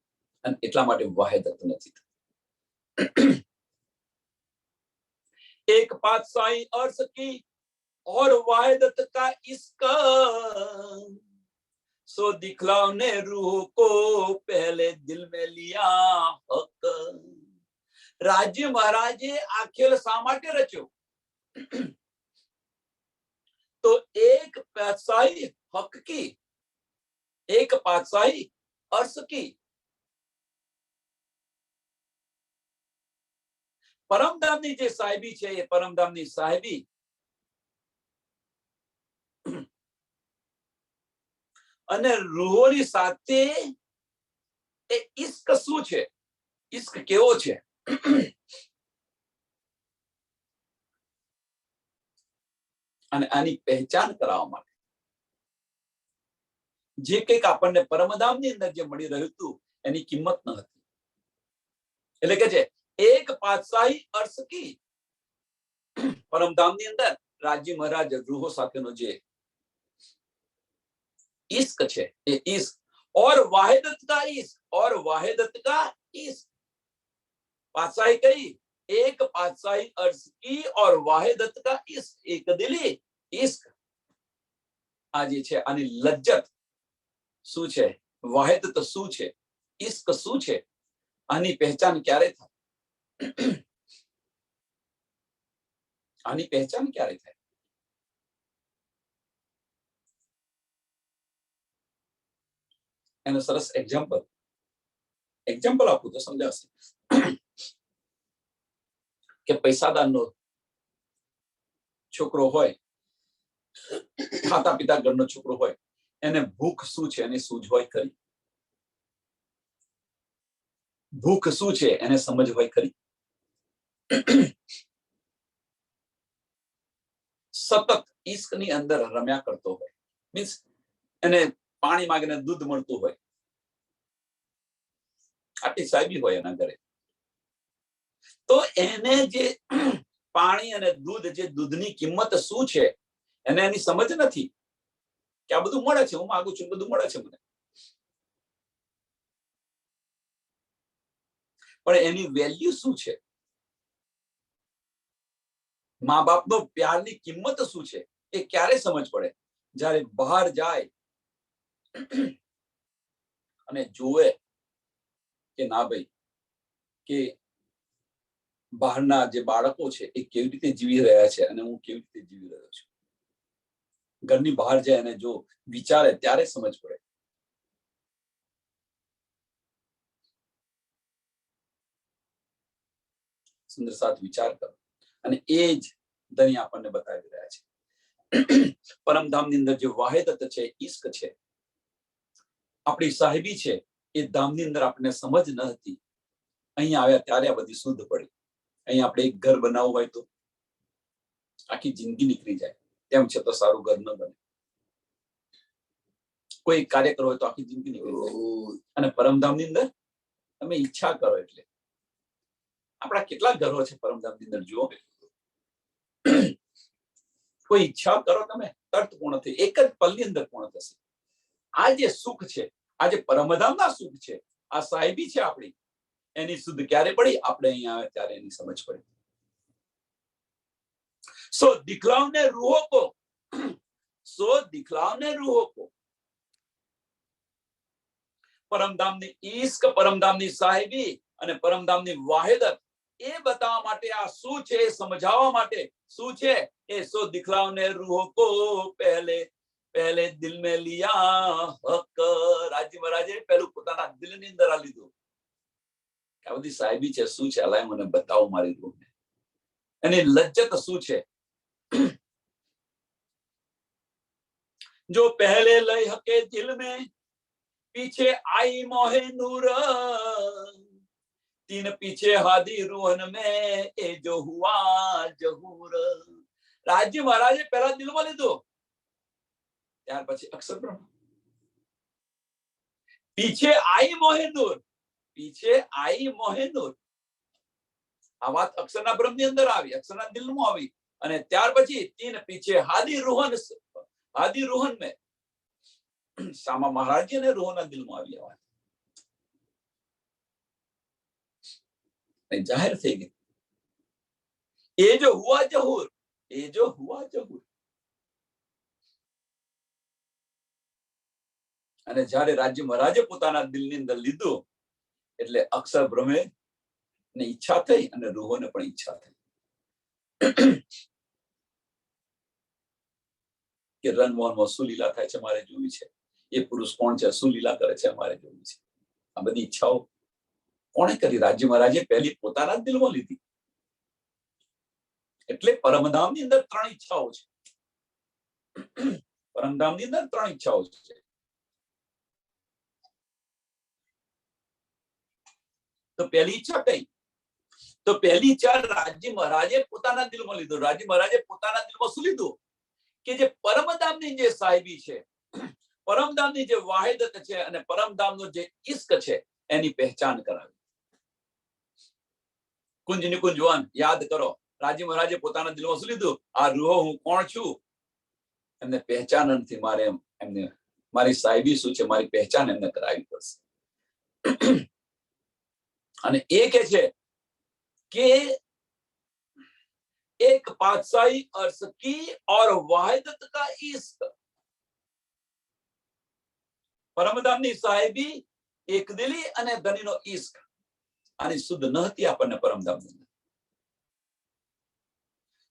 અને એટલા માટે વાહેદત નથી. एक पातशाही अर्श की और वाहिदत का इसका सो दिखलाने रूह को पहले दिल में लिया हक. રાજ્ય મહારાજે આ ખેલ શા માટે રચ્યો? તો એક પાતશાહી હક કી, એક પાતશાહી अर्श की, પરમધામની જે સાહેબી છે એ પરમધામની સાહેબી અને રૂહોની સાથે એ ઇશ્ક શું છે, ઇશ્ક કેવો છે? અને આની પહેચાન કરાવવા માટે જે કંઈક આપણને પરમધામની અંદર જે મળી રહ્યું હતું એની કિંમત ન હતી. એટલે કે છે એક પાતશાહી અર્શ કી, પરમધામની અંદર રાજ્ય મહારાજ રૂહો સાથેનો જે इश्क છે એ इश्क और वाहिदत का इश्क, और वाहिदत का इश्क. पातशाही कही एक पातशाही अर्श की और वाहिदत का इश्क, एक दिली इश्क. આ જે છે આની લજ્જત શું છે, વાહિદત શું છે, ઇશ્ક શું છે, આની પહેચાન ક્યારે થાય? આની પહેચાન ક્યારે થાય? એનું સરસ એક્ઝામ્પલ આપું તો સમજાશે કે પૈસાદારનો છોકરો હોય, ખાતા પીતા ઘરનો છોકરો હોય, એને ભૂખ શું છે એની સૂઝ હોય ખરી? ભૂખ શું છે એને સમજ હોય ખરી? સતત ઈશ્કની અંદર રમ્યા કરતો હોય, મીન્સ એને પાણી માંગીને દૂધ મળતું હોય, આટલી સાહેબી હોય એના ઘરે, તો એને જે પાણી અને દૂધ, જે દૂધની કિંમત શું છે એને એની સમજ નથી કે આ બધું મળે છે, હું માંગુ છું બધું મળે છે મને. પણ એની વેલ્યુ શું છે? મા બાપનો પ્યારની કિંમત શું છે એ ક્યારે સમજ પડે? જ્યારે બહાર જાય અને જોવે કે ના ભાઈ, કે બહારના જે બાળકો છે એ કેવી રીતે જીવી રહ્યા છે અને હું કેવી રીતે જીવી રહ્યો છું. ઘરની બહાર જાય અને જો વિચારે ત્યારે સમજ પડે. સુંદર સાથ વિચાર કરો. અને એ જ ધની આપણને બતાવી રહ્યા છે. પરમધામની અંદર જે વાહિદત છે, ઇશ્ક છે, આપણી સાહેબી છે, એ ધામની અંદર આપણને સમજ ન હતી. અહીંયા આવ્યા ત્યારે આ બધી શુદ્ધ પડી. અહીંયા આપણે એક ઘર બનાવવું હોય તો આખી જિંદગી નીકળી જાય, તેમ છે તો સારું ઘર ન બને. કોઈ કાર્ય કરવો હોય તો આખી જિંદગી નીકળી જાય. અને પરમધામની અંદર તમે ઈચ્છા કરો એટલે આપણા કેટલા ઘરો છે પરમધામની અંદર જુઓ. કોઈ ઈચ્છા કરો તમે તરત પૂર્ણ થઈ, એક જ પલની અંદર પૂર્ણ થશે. આ જે સુખ છે, આ જે પરમધામના સુખ છે, આ સાહેબી છે આપણી, એની શુદ્ધ ક્યારે પડી? આપણે અહીંયા આવે ત્યારે એની સમજ પડી. सो दिखलावने रूहों को, सो दिखलावने रूहों को, પરમધામની ઈશ્ક, પરમધામની સાહેબી અને પરમધામની વાહિદત એ બતાવવા માટે આ શું છે સમજાવવા માટે શું છે એ સો દિખલાવને રૂહ કો પહેલે પહેલે દિલ में लिया हक। રાજી મહારાજે પહેલું પોતાના દિલની અંદર આ લીધું આ બધી સાહેબી છે શું છે અલાય મને બતાવો મારી રૂહને એની લજ્જત શું છે। जो पहले लय हके दिल में पीछे आई मोहे नूर तीन पीछे हादी रूहन में ए जो हुआ जहूर। રાજ્ય મહારાજે પહેલા દિલમાં લીધું ત્યાર પછી અક્ષર બ્રહ્મ પીછે આઈ મોહે નૂર પીછે આઈ મોહે નૂર આ વાત અક્ષરના બ્રહ્મ ની અંદર આવી અક્ષરના દિલમાં આવી અને ત્યાર પછી તીન પીછે હાદી રૂહન में શામા મહારાજ ને રૂહના દિલમાં આવી આ વાત જાહેર થઈ ગઈ। એ જો હુઆ જહૂર અને જ્યારે રાજ્ય મહારાજે પોતાના દિલની અંદર લીધું એટલે અક્ષર બ્રહ્મે ને ઈચ્છા થઈ અને રૂહોને પણ ઈચ્છા થઈ કે રનમોહનમાં શું લીલા થાય છે મારે જોવી છે એ પુરુષ કોણ છે શું લીલા કરે છે અમારે જોવી છે। આ બધી ઈચ્છાઓ કોણે કરી રાજ્ય મહારાજે પહેલી પોતાના દિલમાં લીધી એટલે પરમધામની અંદર ત્રણ ઈચ્છાઓ છે પરમધામની અંદર ત્રણ ઈચ્છાઓ છે। તો પહેલી ઈચ્છા કઈ તો પહેલી ઈચ્છા રાજ્ય મહારાજે પોતાના દિલમાં લીધું રાજ્ય મહારાજે પોતાના દિલમાં શું લીધું કે જે પરમધામની જે સાહેબી છે પરમધામની જે વાહિદત છે અને પરમધામનો જે ઇશ્ક છે એની પહેચાન કરાવી। કુંજ નિકુંજવાન યાદ કરો રાજ્ય મહારાજે પોતાના દિલમાં શું લીધું આ રૂહો હું કોણ છું એમને પહેચાન નથી મારે એમને મારી સાહેબી શું છે મારી પહેચાન એમને કરાવી પડશે। અને એ કે છે કે एक पातशाही अर्श की और वाहिदत का इश्क પરમધામની સાહેબી એક દિલી અને ધનીનો ઇશ્ક આની શુદ્ધ ન હતી આપણને પરમધામની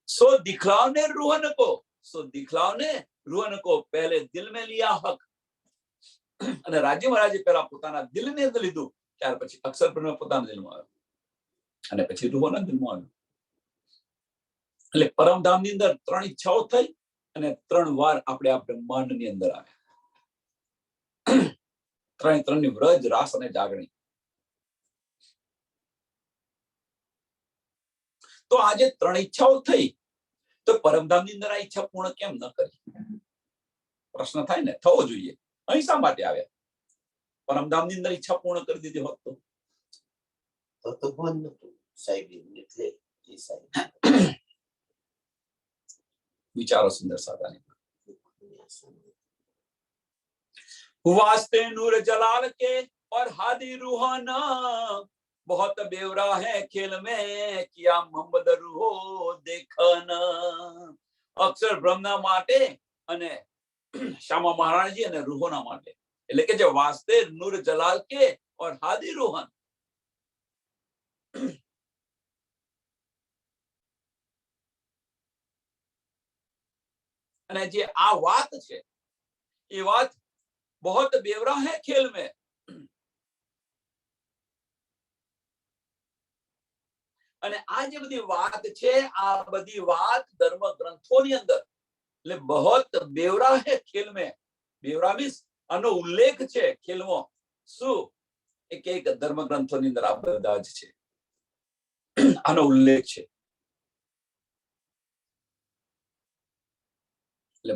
सो दिखलावने रूहन को पहले दिल में लिया हक અને રાજ્ય મહારાજે પહેલા પોતાના દિલની અંદર લીધું ત્યાર પછી અક્ષર બ્રહ્મ પોતાના દિલમાં આવ્યું અને પછી રૂહોના દિલમાં આવ્યું। એટલે પરમધામની અંદર ત્રણ ઈચ્છાઓ થઈ અને ત્રણ વાર આપણે આ બ્રહ્માંડની અંદર આવ્યા ત્રણની વ્રજ રાસ અને જાગણી। તો આજે ત્રણ ઈચ્છાઓ થઈ તો પરમધામની અંદર આ ઈચ્છા પૂર્ણ કેમ ન કરી પ્રશ્ન થાય ને થવો જોઈએ અહીં શા માટે આવ્યા પરમધામની અંદર ઈચ્છા પૂર્ણ કરી દીધી હોત તો બંધ નતું સાહેબ એટલે विचारो सुंदर साधानी वास्ते नूर जलाल के और हादी रूहाना बहुत बेवरा है खेल में किया मोहम्मद रूहो देखना। अक्षर ब्रह्मना माटे અને શામા મહારાજજી અને રૂહોના માટે એટલે કે જે વાસ્તે નૂર જલાલ કે और हादी रूहान અને જે આ વાત છે એ વાત बहुत बेवरा है खेल में અને આ જે બધી વાત છે આ બધી વાત ધર્મ ગ્રંથોની અંદર એટલે बहुत बेवरा है खेल में बेवरा મીન્સ આનો ઉલ્લેખ છે ખેલમાં શું એક એક ધર્મ ગ્રંથોની અંદર આ બધા જ છે આનો ઉલ્લેખ છે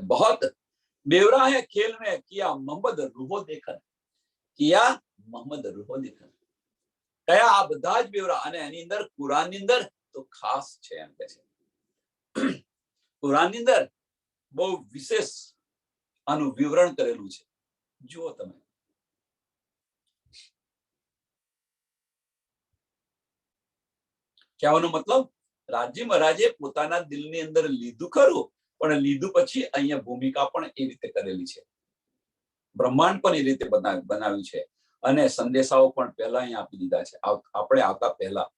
बहुत बेवरा है खेल में किया मोहम्मद रूहो देखन कया आ બધા જ બેવરા અને એની અંદર કુરાનની અંદર તો ખાસ છે એમ કે છે કુરાનની અંદર બહુ વિશેષ આનું વિવરણ કરેલું છે જુઓ તમે કહેવાનો મતલબ રાજ્ય મહારાજે પોતાના દિલની અંદર લીધું ખરું પણ લીધું પછી અહીંયા ભૂમિકા પણ એ રીતે કરેલી છે બ્રહ્માંડ પણ એ રીતે બનાવ્યું છે અને સંદેશાઓ પણ પહેલા અહીં આપી દીધા છે, આપણે આવતા પહેલા.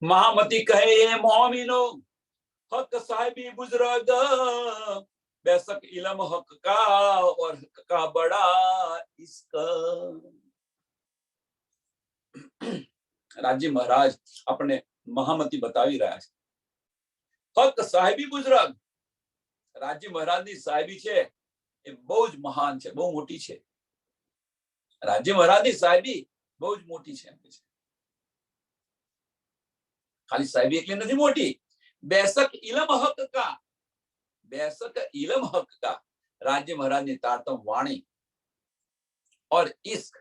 महामती कहे ये मोमिनो हक साहिबी बुजुर्ग बेशक इलम हक का और हक का बड़ा इसका. राजी महाराज अपने महामती बतावी રહ્યા છે. હક સાહેબી બુઝુર્ગ, રાજી મહારાજની સાહેબી છે એ બહુ જ મહાન છે, બહુ મોટી છે. રાજી મહારાજની સાહેબી બહુ જ મોટી છે. ખાલી સાહેબી એકલી નથી મોટી. બેશક ઇલમ હક કા, બેશક इलम हक का, राज्य महाराज ने तारतम वाणी और इश्क.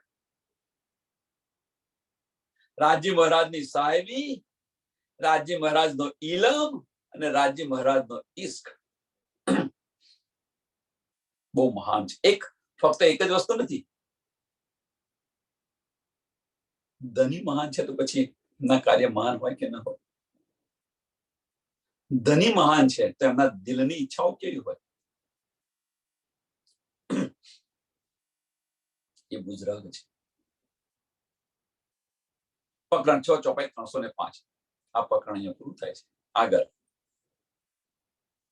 राज्य महाराज ની સાહેબી, રાજ્ય મહારાજ નો ઇલમ અને રાજ્ય મહારાજ નો ઇશ્ક બહુ મહાન છે. ફક્ત એક જ વસ્તુ નથી. ધની મહાન છે તો પછી એમના કાર્ય મહાન હોય કે ન હોય? ધની મહાન છે તો એમના દિલની ઈચ્છાઓ કેવી હોય? એ બુઝુર્ગ છે. પ્રકરણ 6 ચોપાઈ 305. આ પ્રકરણ અહીંયા પૂરું થાય છે. આગળ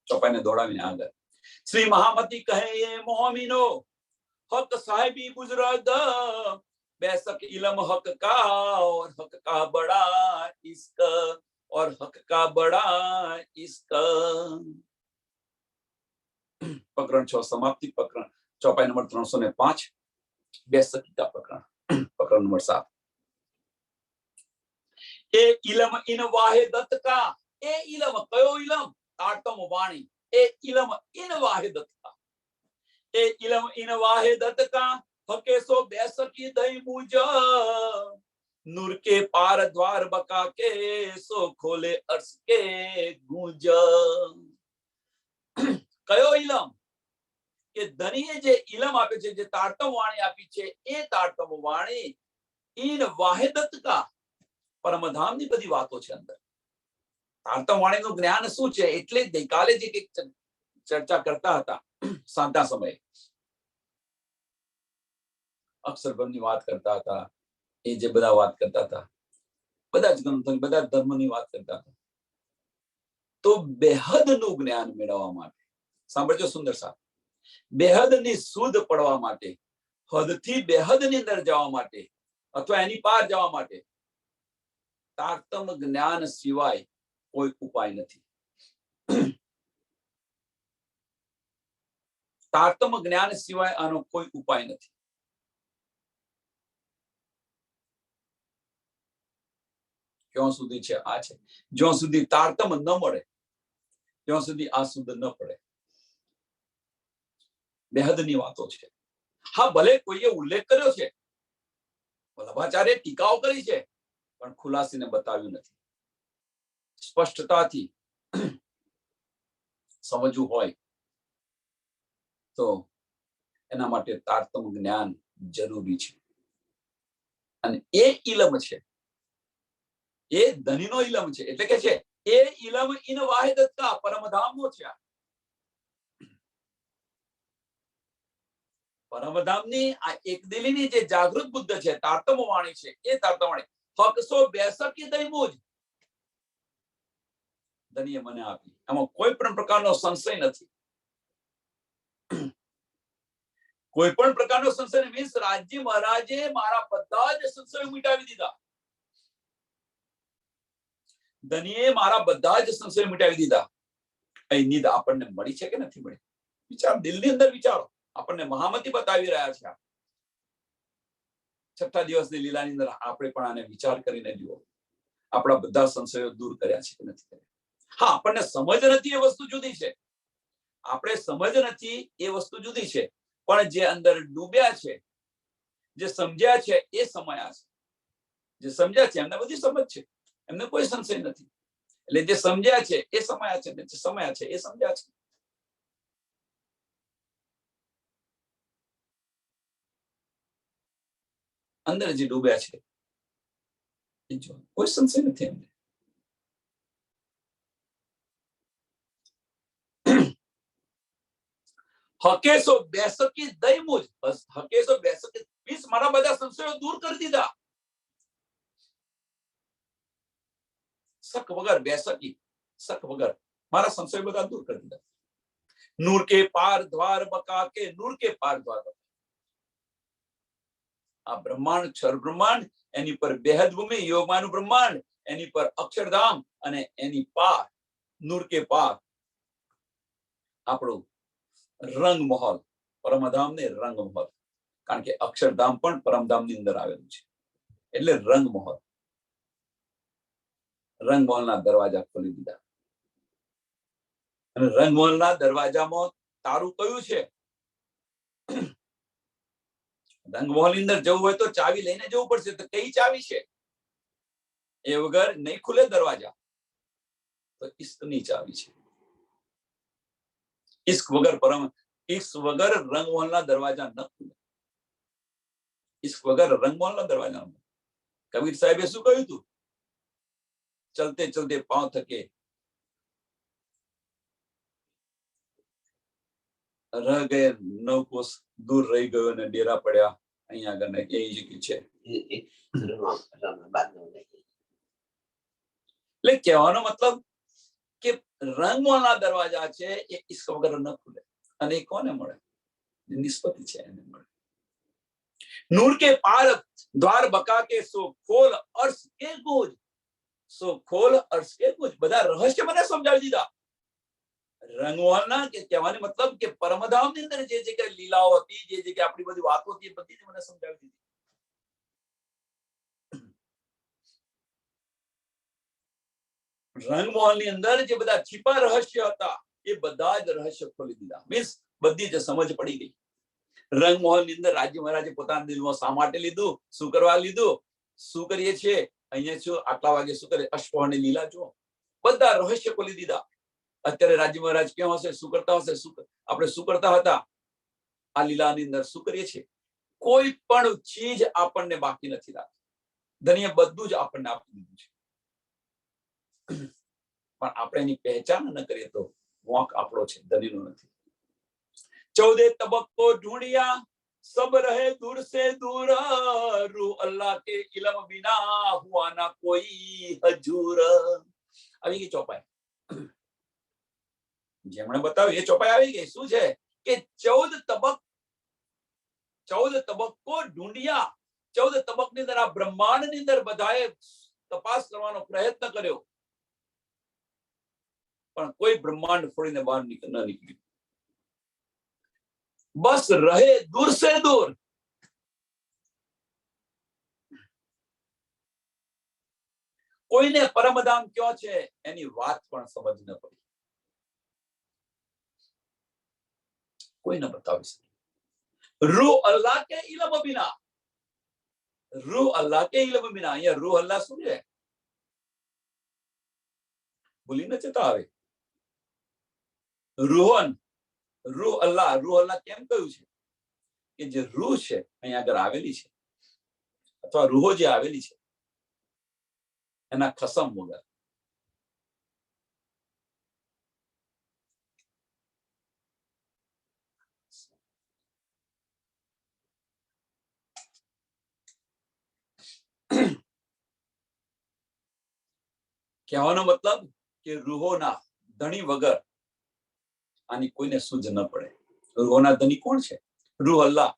ચોપાઈને દોડાવીને આગળ. શ્રી મહામતી કહે ये मोमिनो हक साहिबी बुजुर्ग बेशक इलम हक का और हक का बड़ा इश्क और हक का बड़ा इश्क. પ્રકરણ 6 સમાપ્તિ. પ્રકરણ ચોપાઈ નંબર 305. બેસકીતા પ્રકરણ. પ્રકરણ નંબર 7. એ ઇલમ ઇન વાહિદત કા, એ ઇલમ કયો ઇલમ? તારતમ વાણી. એ ઇલમ ઇન વાહિદત કા, એ ઇલમ ઇન વાહિદત કા હકે સો બેસકી દઈ મુજ नूर के पार द्वार बका के सो खोले अर्श के गूंज. કયો ઇલમ? કે ધનીએ જે ઇલમ આપે છે, જે તારતમ વાણી આપી છે, એ તારતમ વાણી ઇન વાહિદત કા, પરમધામની બધી વાતો છે અંદર. તારતમ વાણીનું જ્ઞાન શું છે? એટલે ગઈકાલે જે કંઈક ચર્ચા કરતા હતા સાંતા સમયે, અક્ષરબ્રહ્મની વાત કરતા હતા, એ જે બધા વાત કરતા હતા, બધા જ ગ્રંથો, બધા ધર્મની વાત કરતા હતા. તો બેહદનું જ્ઞાન મેળવવા માટે, સાંભળજો સુંદર સાહેબ, બેહદની શુદ્ધ પડવા માટે, હદથી બેહદની અંદર જવા માટે અથવા એની પાર જવા માટે તારતમ જ્ઞાન સિવાય કોઈ ઉપાય નથી. તારતમ જ્ઞાન સિવાય આનો કોઈ ઉપાય નથી. ક્યાં સુધી છે? આ છે. જ્યાં સુધી તારતમ ન મળે ત્યાં સુધી આ શુદ્ધ ન પડે. બેહદની વાતો છે. હા, ભલે કોઈએ ઉલ્લેખ કર્યો છે, વલ્લભાચાર્ય ટીકાઓ કરી છે, પણ ખુલાસીને બતાવ્યું નથી. સ્પષ્ટતાથી સમજવું હોય તો એના માટે તારતમ જ્ઞાન જરૂરી છે. અને એ ઇલમ છે, એ ધનીનો ઇલમ છે. એટલે કે છે એ ઇલમ ઇન વાહિદત કા, પરમધામનો છે. પરમધામની આ એકદિલીની જે જાગૃત બુદ્ધ છે, તારતમ વાણી છે, એ તારતમ વાણી હકસો બેસકી દઈ મુજ, ધનીએ મને આપી. એમાં કોઈ પણ પ્રકારનો સંશય નથી. કોઈ પણ પ્રકારનો સંશય મીન્સ રાજ્ય મહારાજે મારા બધા જ સંશયો મિટાવી દીધા. ધનીએ મારા બધા જ સંશયો મિટાવી દીધા. અહીં નિદ આપણને મળી છે કે નથી મળી? વિચાર, દિલની અંદર વિચારો. આપણને મહામતી બતાવી રહ્યા છે. છઠ્ઠા દિવસની લીલાની અંદર આપણે પણ આને વિચાર કરીને જુઓ, આપણા બધા સંશયો દૂર કર્યા છે કે નથી કર્યા? હા, આપણને સમજ નથી એ વસ્તુ જુદી છે. આપણે સમજ નથી એ વસ્તુ જુદી છે. પણ જે અંદર ડૂબ્યા છે, જે સમજ્યા છે, એ સમયા છે. જે સમજ્યા છે એમને બધી સમજ છે, એમને કોઈ સંશય નથી. એટલે જે સમજ્યા છે એ સમયા છે, જે સમયા છે એ સમજ્યા છે. અંદર જે ડૂબ્યા છે એ જો કોઈ સંશય નથી એમને. હકેશો બેસકી દઈ મુજ, હકેશો બેસકી મીન્સ મારા બધા સંશયો દૂર કરી દીધા. શક વગર બેસકી, શક વગર મારા સંશય બધા દૂર કરી દીધા. નૂર કે પાર દ્વાર બકા કે, નૂર કે પાર દ્વાર બકા. આ બ્રહ્માંડ, ક્ષર બ્રહ્માંડ, એની પર બેહદ ભૂમિ યોગમાનું બ્રહ્માંડ, એની પર અક્ષરધામ અને એની પાર નૂર કે પાર આપણું રંગ મહોલ, પરમધામ ને રંગ મહોલ. કારણ કે અક્ષરધામ પણ પરમધામ ની અંદર આવેલું છે, એટલે રંગ મહોલ. રંગમહોલના દરવાજા ખોલી દીધા. અને રંગમહોલના દરવાજામાં તારું કયું છે? રંગમહોલની અંદર જવું હોય તો ચાવી લઈને જવું પડશે. તો કઈ ચાવી છે? એ વગર નહીં ખુલે દરવાજા. તો ઈશ્કની ચાવી છે. ઈશ્ક વગર રંગમહોલના દરવાજા ન ખુલે. ઈશ્ક વગર રંગમહોલના દરવાજા ન ખુલે. કબીર સાહેબે શું કહ્યું હતું? ચલતે ચલતે પાંવ થકે, રહ ગયે 9 કોસ દૂર રહી ગયો અને ડેરા પડ્યા અહીંયા આગળ. એ છે. એટલે કહેવાનો મતલબ કે રંગમહોલના દરવાજા છે એ ઈશ્ક વગર ન ખુલે. અને એ કોને મળે? નિસ્બત છે, એને મળે. નૂર કે પાર દ્વાર બકા કે, સો ખોલ અર્શ કે ગુજ, સો ખોલ અર્શ કે ગુજ. બધા રહસ્ય મને સમજાવી દીધા. રંગમહોલના કે કહેવાનો મતલબ કે પરમધામ ની અંદર જે જગ્યાએ લીલાઓ હતી, જે જગ્યાએ આપણી બધી વાતો હતી, એ બધી મને સમજાવી દીધી. રંગમહોલની અંદર જે બધા છીપા રહસ્ય હતા એ બધા જ રહસ્ય ખોલી દીધા. મીન્સ બધી જ સમજ પડી ગઈ. રંગમહોલની અંદર રાજી મહારાજે પોતાના દિલમાં શા માટે લીધું, શું કરવા લીધું, શું કરીએ છીએ, અહીંયા શું આટલા વાગે શું કરે, અષ્ટપહરની લીલા જો, બધા રહસ્ય ખોલી દીધા. અત્યારે રાજી મહારાજ ક્યાં હશે, શું કરતા હશે, આપણે શું કરતા હતા, આ લીલાની અંદર શું કરીએ છીએ, કોઈ પણ ચીજ આપણને બાકી નથી રાખી. ધણીએ બધું જ આપણને આપી દીધું છે. પણ આપણે એની પહેચાન ન કરીએ તો વોંક આપણો છે, ધણીનો નથી. 14 તબક્કો ઢૂંઢિયા સબ રહે દૂર સે દૂર, રૂ અલ્લાહ કે ઇલમ બિના હુઆ ના કોઈ હજૂર. આવી ગઈ ચોપાઈ. જેમણે બતાવ્યું એ ચોપાઈ આવી ગઈ. શું છે કે 14 તબક્કો ઢૂંઢિયા. 14 તબક્કની અંદર આ બ્રહ્માંડની અંદર બધાએ તપાસ કરવાનો પ્રયત્ન કર્યો, પણ કોઈ બ્રહ્માંડ ફોડીને બહાર ન નીકળ્યું. બસ રહે દૂર સે દૂર. કોઈને પરમધામ ક્યો છે એની વાત પણ સમજ ન પડી. કોઈ ન બતાવી શકે. રૂહ અલ્લાહ કે ઇલમ બિના, રૂહ અલ્લાહ કે ઇલમ બિના. અહીંયા રૂહ અલ્લાહ શું છે? ભૂલી ન જતા આવે. રૂહન, રૂહ અલ્લાહ. રૂહ અલ્લાહ કેમ કહ્યું છે? કે જે રૂહ છે અહીંયા આગળ આવેલી છે, અથવા રૂહો જે આવેલી છે એના ખસમ વગર કહેવાનો મતલબ કે રૂહોના ધણી વગર આની કોઈને સૂઝ ન પડે. રૂહોના ધણી કોણ છે? રૂહ અલ્લાહ.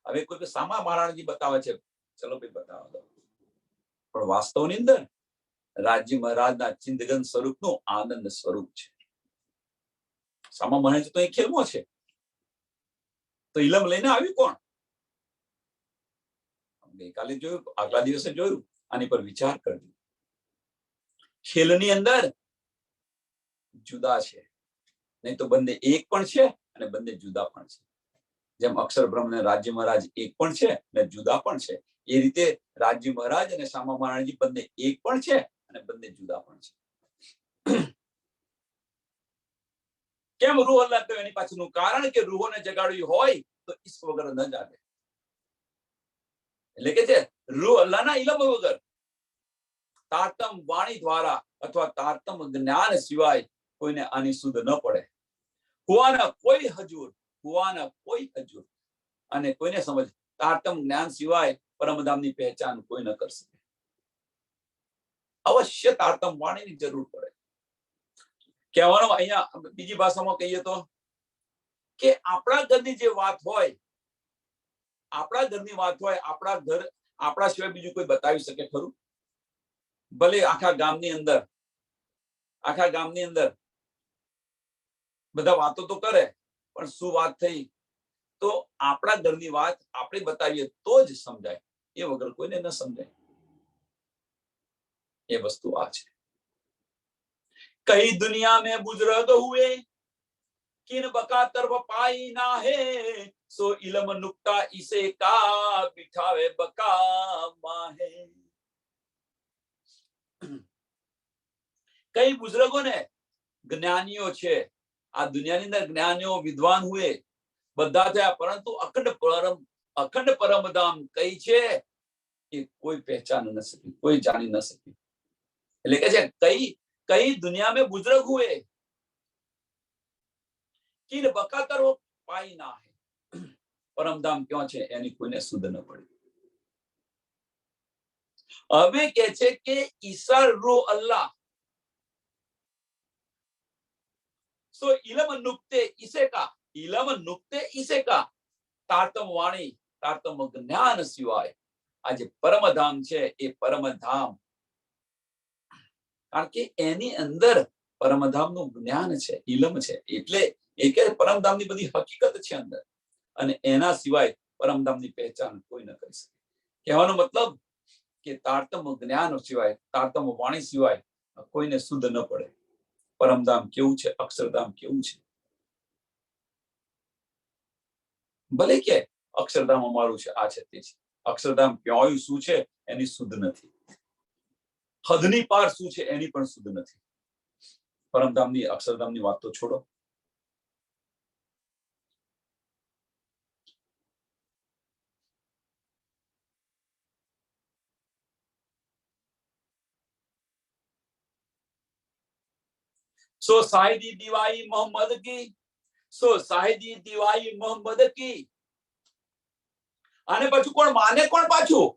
હવે કોઈ સામા મહારાજજી બતાવે છે, ચલો ભાઈ બતાવો દો, પણ વાસ્તવની અંદર રાજી મહારાજના ચિંતગન સ્વરૂપનું આનંદ સ્વરૂપ છે. સામા મહારાજ તો એ ખેલમાં છે, તો ઇલમ લઈને આવ્યું કોણ? ગઈકાલે જોયું, આગલા દિવસે જોયું. આની પર વિચાર કરજો. ખેલની અંદર જુદા છે, નહીં તો બંને એક પણ છે અને બંને જુદા પણ છે. જેમ અક્ષર બ્રહ્મ ને રાજી મહારાજ એક પણ છે અને જુદા પણ છે, એ રીતે રાજી મહારાજ અને શામા મહારાજજી બંને એક પણ છે અને બંને જુદા પણ છે. કેમ રૂહ અલ્લાહ કહ્યું? એની પાછળનું કારણ કે રૂહોને જગાડવી હોય તો ઈશ્ક વગર ન જાગે. એટલે કે છે રૂહ અલ્લાહના ઇલમ વગર, તારતમ વાણી દ્વારા અથવા તારતમ જ્ઞાન સિવાય કોઈને આની સુધ ન પડે. હુઆના કોઈ હજૂર, હોવાના કોઈ હજુ અને કોઈને સમજ તારતમ જ્ઞાન સિવાય પરમધામની પહેચાન કોઈ ન કરી શકે. અવશ્ય તારતમ વાણીની જરૂર પડે. કહેવાનો અહીંયા બીજી ભાષામાં કહીએ તો કે આપણા ઘરની જે વાત હોય, આપણા ઘરની વાત હોય, આપણા સિવાય બીજું કોઈ બતાવી શકે ખરું? ભલે આખા ગામની અંદર બધા વાતો તો કરે, પણ શું વાત થઈ તો આપણા ઘરની વાત આપણે બતાવીએ તો જ સમજાય, એ વગર કોઈને ન સમજાય. એ વસ્તુ આ છે. કઈ દુનિયા में बुजुर्ग हुए किन बका तरफ पाई ना है सो इलम नुक्ता इसे का बिठावे बका माहे. કઈ બુઝુર્ગો ને જ્ઞાનીઓ છે આ દુનિયાની અંદર, જ્ઞાનીઓ વિદ્વાન હુએ બધા થયા, પરંતુ અખંડ પરમધામ કઈ છે એ કોઈ પહેચાન ન શકી, કોઈ જાણી ન શકી. એટલે કે છે કઈ દુનિયા में बुजुर्ग हुए किन बकातर वो पाई ना है. પરમધામ ક્યાં છે એની કોઈને સુધ ન પડી. હવે કે છે કે ઈસા રૂહ અલ્લાહ સો ઇલમ નુક્તે ઇસે કા તારતમ વાણી તારતમ જ્ઞાન સિવાય આ જે પરમધામ છે એ પરમધામ, કારણ કે એની અંદર પરમધામનું જ્ઞાન છે, ઇલમ છે, એટલે એ કે પરમધામની બધી હકીકત છે અંદર, અને એના સિવાય પરમધામની પહેચાન કોઈ ન કરી શકે. કહેવાનો મતલબ કે તારતમ જ્ઞાન સિવાય, તારતમ વાણી સિવાય કોઈને શુદ્ધ ન પડે. પરમધામ કેવું છે, અક્ષરધામ કેવું છે. ભલે કે અક્ષરધામ અમારું છે, આ છે, તે છે, અક્ષરધામ ક્યાં શું છે એની શુદ્ધ નથી. હદની પાર શું છે એની પણ શુદ્ધ નથી. પરમધામની અક્ષરધામની વાત તો છોડો. सो शाहिदी दिवाई मोहम्मद की, सो शाहिदी दिवाई मोहम्मद की. આને પાછું કોણ માને? કોણ પાછું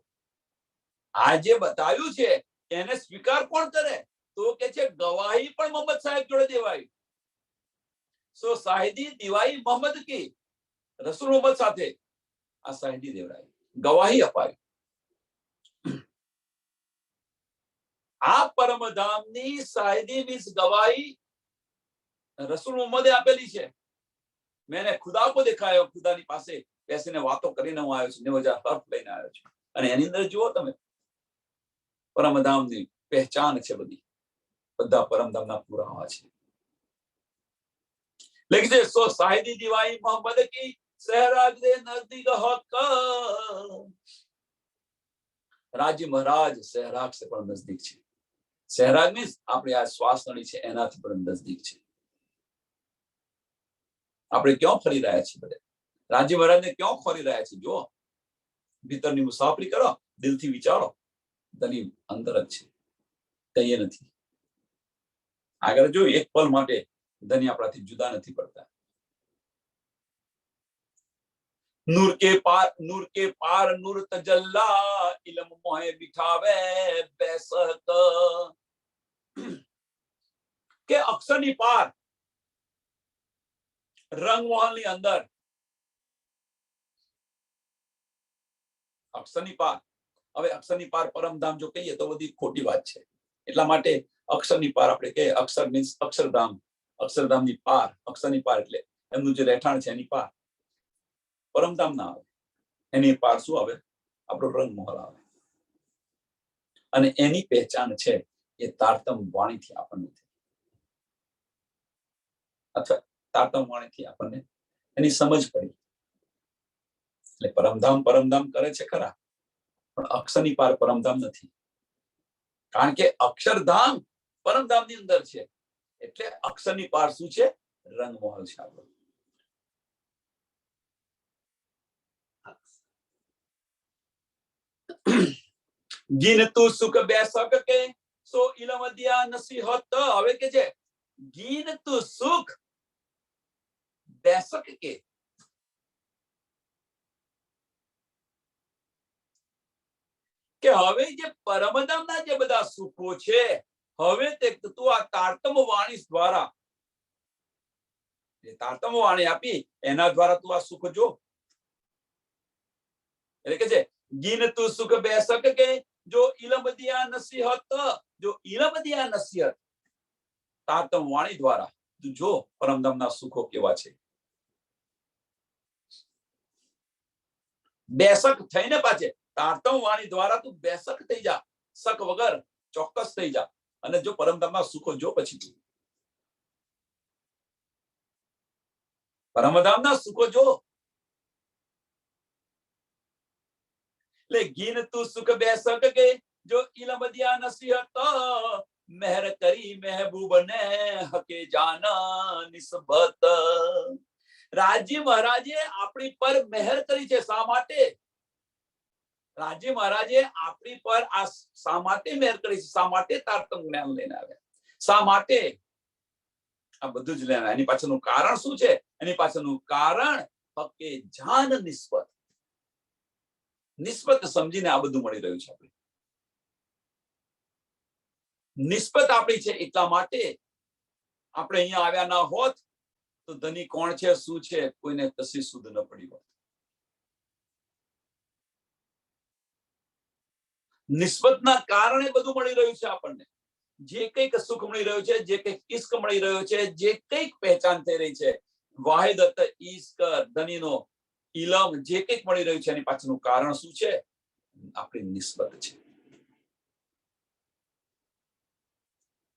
આ જે બતાવ્યું છે એને સ્વીકાર કોણ કરે? તો કે છે ગવાહી પણ મોહમ્મદ સાહેબ જોડે દેવાય. સો શાહિદી દિવાઈ મોહમ્મદ કી, રસૂલ મોહમ્મદ સાથે આ શાહિદી દેવરાય, ગવાહી અપાય. આ પરમધામની શાહિદી મીન્સ ગવાહી રસૂલ મોહમ્મદે આપેલી છે. મેં ખુદા કો દેખાયો, ખુદાની પાસે બેસીને વાતો કરીને હું આવ્યો છું, 9000 હર્ફ લઈને આવ્યો છું. અને એની અંદર જુઓ તમે પરમધામની પહેચાન છે બધી, બધા પરમધામના પુરાવા છે. લેકિન સો શાહિદી દિવાઈ મોહમ્મદ કી સહરાજ દે નજદીક હક. રાજ્ય મહારાજ સહરાગ સે પણ નજદીક છે. સહરાગ મીન્સ આપણી આ શ્વાસ નળી છે એનાથી પણ નજદીક છે. આપણે ક્યાં ફરી રહ્યા છીએ? બધે રાજ્ય મહારાજને ક્યાં ફરી રહ્યા છીએ? જો ભીતરની મુસાફરી કરો, દિલથી વિચારો, દલીલ અંદર જ છે, કઈ નથી. આગળ જો એક પલ માટે ધની આપણાથી જુદા નથી પડતા. નૂર કે પાર નૂર તજલ્લા, ઇલમ મોહે બિઠાવે બેસક. કે અક્ષરની પાર, રંગમોહલની અંદર અક્ષરની પાર. હવે અક્ષરની પાર પરમધામ જો કહીએ તો બધી ખોટી વાત છે. એટલા માટે અક્ષરની પાર આપણે કહીએ, અક્ષર મીન્સ અક્ષરધામ, અક્ષરધામની પાર, અક્ષરની પાર એટલે એમનું જે રહેઠાણ છે એની પાર. પરમધામ ના આવે, એની પાર શું આવે? આપણો રંગમહોલ આવે. અને એની પહેચાન છે એ તારતમ વાણીથી આપણને, અથવા તારતમ વાણીથી આપણને એની સમજ પડી. એટલે પરમધામ કરે છે ખરા, પણ અક્ષરની પાર પરમધામ નથી. કારણ કે અક્ષરધામ પરમધામની અંદર છે, એટલે અક્ષરની પાર શું છે? રંગમહોલ છે આપણો. ગીન તું સુખ બેસક કે સો ઇલમ દિયા નસીહત. હવે કે છે ગીન તું સુખ બેસક કે, કે હવે જે પરમધામના જે બધા સુખો છે, હવે તે તું આ તારતમ વાણી દ્વારા, જે તારતમ વાણી આપી એના દ્વારા તું આ સુખ જો. એટલે કે છે ગીન તું સુખ બેસક કે જો ઇલમદિયા નસીહત, જો ઇલમદિયા નસીહત તારતમ વાણી દ્વારા તું જો પરમધામના સુખો કેવા છે. બેસક થઈને પાછે તારતમ વાણી દ્વારા તું બેસક થઈ જા, શક વગર ચોક્કસ થઈ જા અને જો પરમધામના સુખો જો પછી તું પરમધામના સુખો જો. એટલે ગીન તું સુખ બેસક કે જો ઇલમદિયા નસીહત મહેર કરી મહેબૂબ ને હકે જાના નિસ્બત. રાજી મહારાજે આપણી પર મહેર કરી છે. શા માટે? રાજી મહારાજે આપણી પર આ શા માટે મહેર કરી છે? શા માટે તારતમ જ્ઞાન લઈને આવ્યા? શા માટે આ બધું જ લેના? એની પાછળનું કારણ શું છે? એની પાછળનું કારણ હકે જાન નિસ્બત. નિસ્બત સમજીને આ બધું મળી રહ્યું છે. આપણે નિસ્બત આપણી છે એટલા માટે આપણે અહીંયા આવ્યા ના હોત તો ધની કોણ છે શું છે કોઈને કશી સુધ ન પડી હોત. નિસ્બતના કારણે બધું મળી રહ્યું છે આપણને. જે કંઈક સુખ મળી રહ્યું છે, જે કંઈક ઇશ્ક મળી રહ્યો છે, જે કંઈક પહેચાન થઈ રહી છે, વાહિદત ઇશ્ક ધનીનો ઇલમ જે કંઈક મળી રહ્યું છે એની પાછળનું કારણ શું છે? આપણી નિસ્બત છે.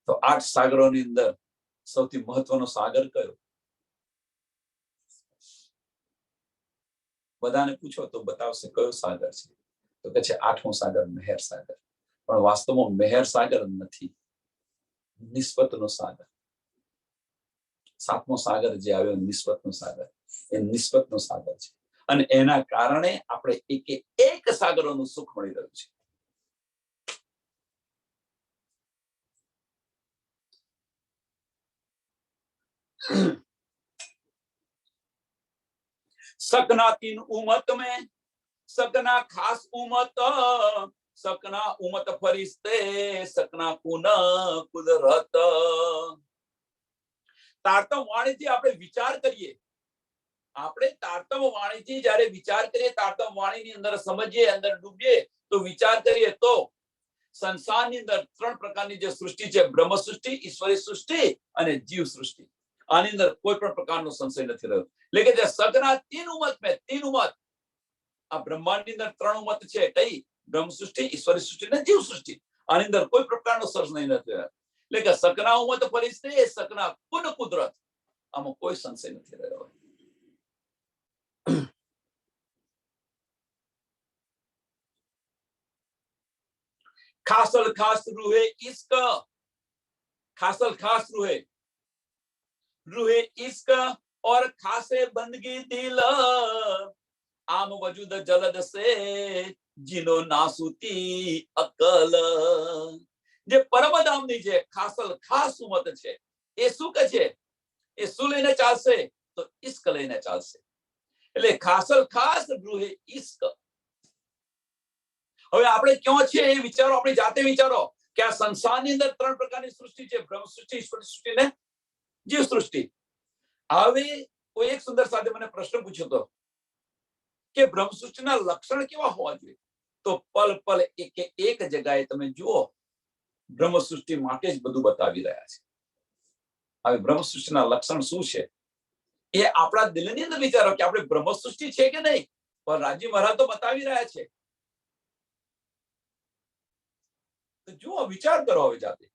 તો 8 સાગરોની અંદર સૌથી મહત્વનો સાગર કયો? બધાને પૂછો તો બતાવશે કયો સાગર છે. તો કે છે 8મો સાગર મહેર સાગર. પણ વાસ્તવમાં મહેર સાગર નથી, નિસ્બતનો સાગર. 7મો સાગર જે આવ્યો નિસ્બતનો સાગર, એ નિસ્બતનો સાગર છે. અને એના કારણે આપણે એક સાગરોનું સુખ મળી રહ્યું છે. सकना 3 उम्मत में सकना खास उम्मत, सकना उम्मत फरिश्ते, सकना कुन कुदरत. તારતમ વાણીથી આપણે વિચાર કરીએ, આપણે તારતમ વાણીથી જ્યારે વિચાર કરીએ, તારતમ વાણીની અંદર સમજીએ, અંદર ડૂબીએ તો વિચાર કરીએ તો સંસારની અંદર 3 પ્રકારની જે સૃષ્ટિ છે, બ્રહ્મ સૃષ્ટિ, ઈશ્વરી સૃષ્ટિ અને જીવ સૃષ્ટિ. આની અંદર કોઈ પણ પ્રકારનો સંશય નથી રહ્યો. એટલે કે જે સગના 3 ઉમ્મત મેં 3 ઉમ્મત, આ બ્રહ્માંડની અંદર 3 ઉમ્મત છે. કઈ? બ્રહ્મ સૃષ્ટિ, ઈશ્વરી સૃષ્ટિ અને જીવ સૃષ્ટિ. આની અંદર કોઈ પ્રકારનો સંશય નથી રહ્યો. એટલે કે સગના ઉમ્મત ફરિશ્તે, સગના કુન કુદરત, આમાં કોઈ સંશય નથી રહ્યો. खासल खास रूहे इश्क, खासल खास रूहे इश्क और खासे बंदगी दिल, आम वजूद जलद से जिनो नासूती अकल. જે પરમધામની જે ખાસલ ખાસ ઉમત છે એ શું કે છે? એ શું લઈને ચાલશે? તો ઇશ્ક લઈને ચાલશે. એટલે ખાસલ ખાસ રૂહે ઇશ્ક. હવે આપણે ક્યાં છે એ વિચારો, આપણી જાતે વિચારો કે આ સંસારની અંદર 3 પ્રકારની સૃષ્ટિ છે, બ્રહ્મ સૃષ્ટિ, ઈશ્વર સૃષ્ટિ ને જીવ સૃષ્ટિ. હવે કોઈ એક સુંદર સાથે મને પ્રશ્ન પૂછ્યો હતો કે બ્રહ્મ સૃષ્ટિના લક્ષણ કેવા હોવા જોઈએ? તો પલ પલ એક જગ્યાએ તમે જુઓ, બ્રહ્મ સૃષ્ટિ માટે જ બધું બતાવી રહ્યા છે. હવે બ્રહ્મ સૃષ્ટિના લક્ષણ શું છે એ આપણા દિલની અંદર વિચારો કે આપણે બ્રહ્મ સૃષ્ટિ છે કે નહીં. પણ રાજી મહારાજ તો બતાવી રહ્યા છે. તો જુઓ, વિચાર કરો હવે જાતે.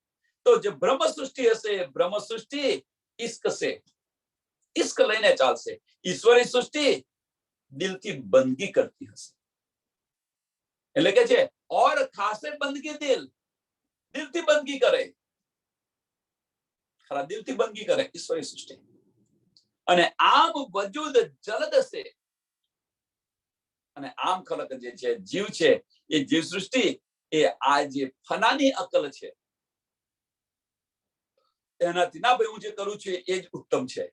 તો જે બ્રહ્મ સૃષ્ટિ હશે, બ્રહ્મ સૃષ્ટિ ઇશ્ક છે, ઇશ્ક લઈને ચાલશે. ઈશ્વરી સૃષ્ટિ દિલથી બંદગી કરતી હશે. એટલે કે છે ઓર ખાસે બંદગી દિલ, દિલથી બંદગી કરે, ખરા દિલથી બંદગી કરે ઈશ્વરી સૃષ્ટિ. અને આમ વજૂદ જલદ છે, અને આમ ખલક જે છે જીવ છે, એ જીવ સૃષ્ટિ એ આ જે ફનાની અકલ છે એનાથી ના ભાઈ હું જે કરું છું એ જ ઉત્તમ છે.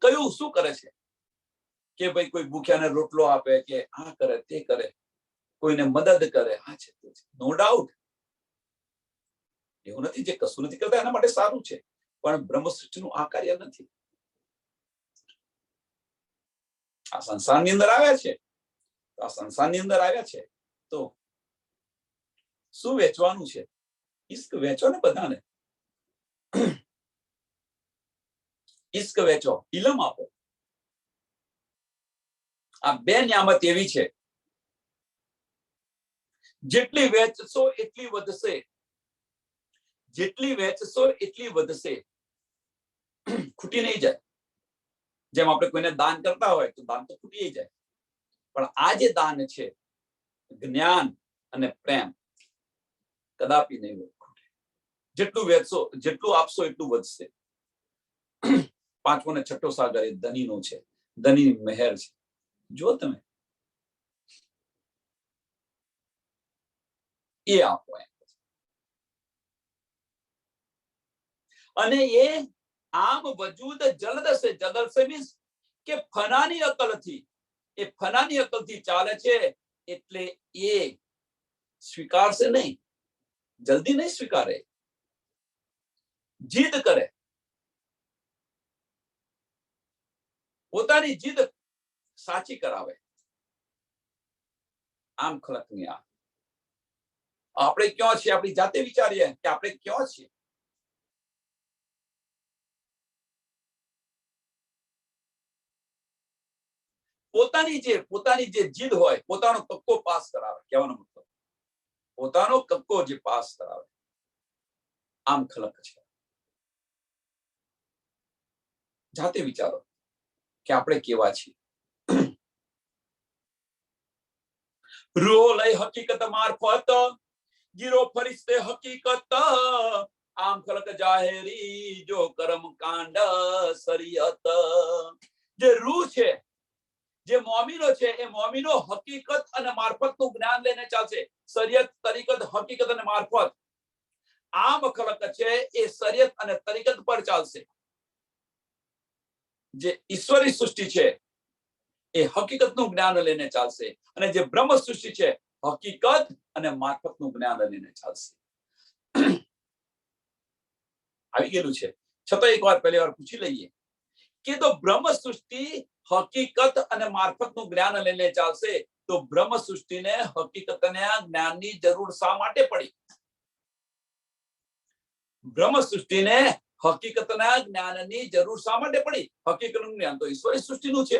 કયું શું કરે છે કે ભાઈ કોઈ ભૂખ્યાને રોટલો આપે કે આ કરે તે કરે, કોઈને મદદ કરે, આ છે નો ડાઉટ. એવું નથી જે કશું નથી કરતા એના માટે સારું છે, પણ બ્રહ્મ સૃષ્ટિનું આ કાર્ય નથી. આ સંસારની અંદર આવ્યા છે, આ સંસારની અંદર આવ્યા છે તો શું વેચવાનું છે? ઈશ્ક વેચો ને બધાને, ઈશ્ક વેચો, ઇલમ આપો. આ બે નિયામત એવી છે, જેટલી વેચશો એટલી વધશે, જેટલી વેચશો એટલી વધશે, ખૂટી નહીં જાય. જેમ આપણે કોઈને દાન કરતા હોય તો દાન તો ખૂટી જાય, પણ આ જે દાન છે જ્ઞાન અને પ્રેમ કદાપી નહીં ખૂટે. જેટલું વેચશો, જેટલું આપશો એટલું વધશે. પાંચમો ને છઠ્ઠો સાગર એ ધનીનો છે, ધનીની મહેર છે. જો તમે એ આપો એમ. અને એ આમ વજૂદ જલદસે, જલદસે મીન્સ કે ફનાની અકલથી, એ ફનાની અકલથી ચાલે છે, એટલે એ સ્વીકારશે નહીં, જલ્દી નહીં સ્વીકારે, જીદ કરે, પોતાની જીદ સાચી કરાવે. આમ ખલકની આ આપણે ક્યાં છીએ? આપણી જાતે વિચારીએ કે આપણે ક્યાં છીએ? પોતાની જે જીદ હોય, પોતાનો કક્કો પાસ કરાવે. કહેવાનો મતલબ પોતાનો કક્કો જે પાસ કરાવે, આમ ખલક છે. જાતે વિચારો કે આપણે કેવા છીએ. રૂહો લઈ હકીકત મારફત ગીરો ફરિશ્તે હકીકત, આમ ખલક જાહેરી જો કર્મ કાંડ શરીયત. જે રૂહ છે, જે મોમીનો છે, એ મોમીનો હકીકત અને મારફતનું જ્ઞાન લઈને ચાલશે. શરીયત, તરીકત, હકીકત અને મારફત, આમ ખલક છે એ શરીયત અને તરીકત પર ચાલશે. જે ઈશ્વરી સૃષ્ટિ છે એ હકીકતનું જ્ઞાન લઈને ચાલશે, અને જે બ્રહ્મ સૃષ્ટિ છે હકીકત અને મારફતનું જ્ઞાન લઈને ચાલશે. આવી ગયેલું છે. છતાં એક વાર પહેલી વાર પૂછી લઈએ કે તો બ્રહ્મ સૃષ્ટિ હકીકત અને મારફતનું જ્ઞાન લઈને ચાલશે, તો બ્રહ્મ સૃષ્ટિને હકીકતના જ્ઞાનની જરૂર શા માટે પડી? બ્રહ્મ સૃષ્ટિને હકીકતના જ્ઞાનની જરૂર શા માટે પડી? હકીકતનું જ્ઞાન તો ઈશ્વરી સૃષ્ટિનું છે,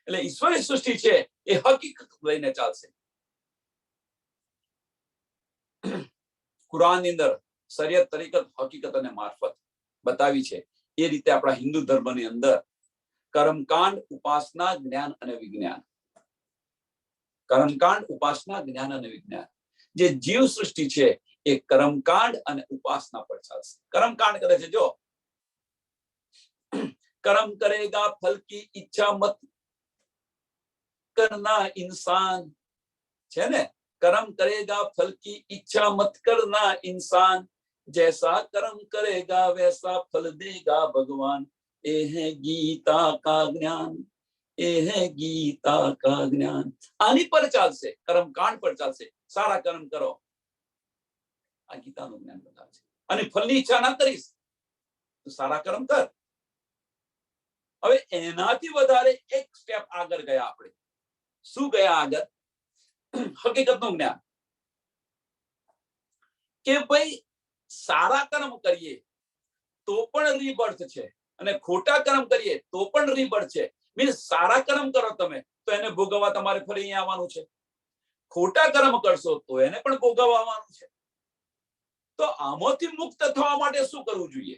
એટલે ઈશ્વરી સૃષ્ટિ છે એ હકીકત લઈને ચાલશે. કુરાનની અંદર શરીયત, તરીકત, હકીકત અને મારફત બતાવી છે. એ રીતે આપણા હિન્દુ ધર્મની અંદર કર્મકાંડ, ઉપાસના, જ્ઞાન અને વિજ્ઞાન. કર્મકાંડ, ઉપાસના, જ્ઞાન અને વિજ્ઞાન. જે જીવ સૃષ્ટિ છે એ કર્મકાંડ અને ઉપાસના પર ચાલશે. કર્મકાંડ કરે છે, જો કર્મ કરેગા ફલ કી ઈચ્છા મત करना इंसान છે ને, कर्म करेगा फल की इच्छा मत करना इंसान, जैसा कर्म करेगा वैसा फल देगा भगवान, ये है गीता का ज्ञान, ये है गीता का ज्ञान. આની પર ચાલશે, કર્મકાંડ પર ચાલશે. સારા કર્મ કરો, આ ગીતાનું જ્ઞાન બતાવશે. અને ફળની ઈચ્છા ના કરીશ તો સારા કર્મ કર. હવે એનાથી વધારે એક સ્ટેપ આગળ ગયા આપણે. શું ગયા આગળ? હકીકતનું જ્ઞાન. કે ભાઈ સારા કર્મ કરીએ તો પણ રીબર્થ છે, અને ખોટા કર્મ કરીએ તો પણ રીબર્થ છે. મીન્સ સારા કર્મ કરો તમે તો એને ભોગવવા તમારે ફરી અહીંયા આવવાનું છે, ખોટા કર્મ કરશો તો એને પણ ભોગવવા આવવાનું છે. તો આમાંથી મુક્ત થવા માટે શું કરવું જોઈએ?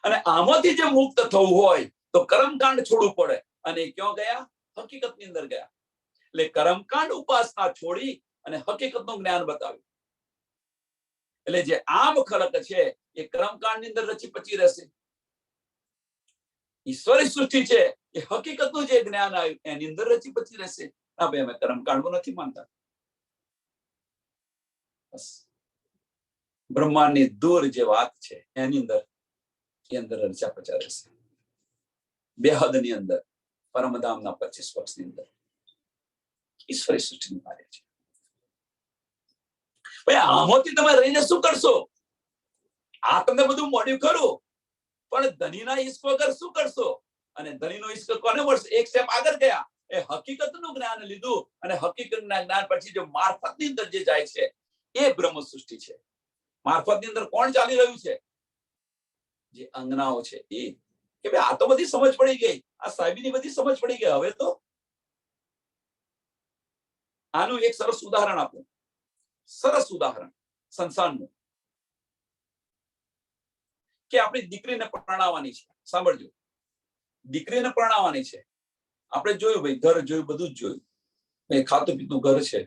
અને આમાંથી જે મુક્ત થવું હોય તો કર્મકાંડ છોડવું પડે. અને ક્યાં ગયા? હકીકતની અંદર ગયા. એટલે કર્મકાંડ, ઉપાસના છોડી અને હકીકતનું જ્ઞાન બતાવ્યું. એટલે જે આમ ખલક છે એ કર્મકાંડની અંદર રચી પચી રહેશે. ઈશ્વરી સૃષ્ટિ છે એ હકીકતનું જે જ્ઞાન આવ્યું એની અંદર રચી પચી રહેશે. ના ભાઈ, અમે કર્મકાંડમાં નથી માનતા. બસ બ્રહ્માંડની દૂર જે વાત છે એની અંદર રચા પચા રહેશે. બેહદની અંદર, પરમધામના 25 વર્ષની અંદર. ઈશ્વરે સૃષ્ટિ નિભાવે છે. ભાઈ આમાંથી તમે રહીને શું કરશો? આ તમને બધું મળ્યું ખરું, પણ ધનીના ઈશ્ક વગર શું કરશો? અને ધનીનો ઈશ્ક કોને મળશે? એક સ્ટેપ આગળ ગયા, એ હકીકતનું જ્ઞાન લીધું, અને હકીકતના જ્ઞાન પછી જો મારફતની અંદર જે જાય છે એ બ્રહ્મ સૃષ્ટિ છે. મારફતની અંદર કોણ ચાલી રહ્યું છે? જે અંગનાઓ છે એ. કે ભાઈ આ તો બધી સમજ પડી ગઈ, આ સાહેબીની બધી સમજ પડી ગઈ. હવે તો આનું એક સરસ ઉદાહરણ આપું, સરસ ઉદાહરણ સંસારનું, કે આપણી દીકરીને પરણાવવાની છે. સાંભળજો, દીકરીને પરણાવવાની છે. આપણે જોયું ભાઈ, ઘર જોયું, બધું જ જોયું, ખાતું પીતું ઘર છે.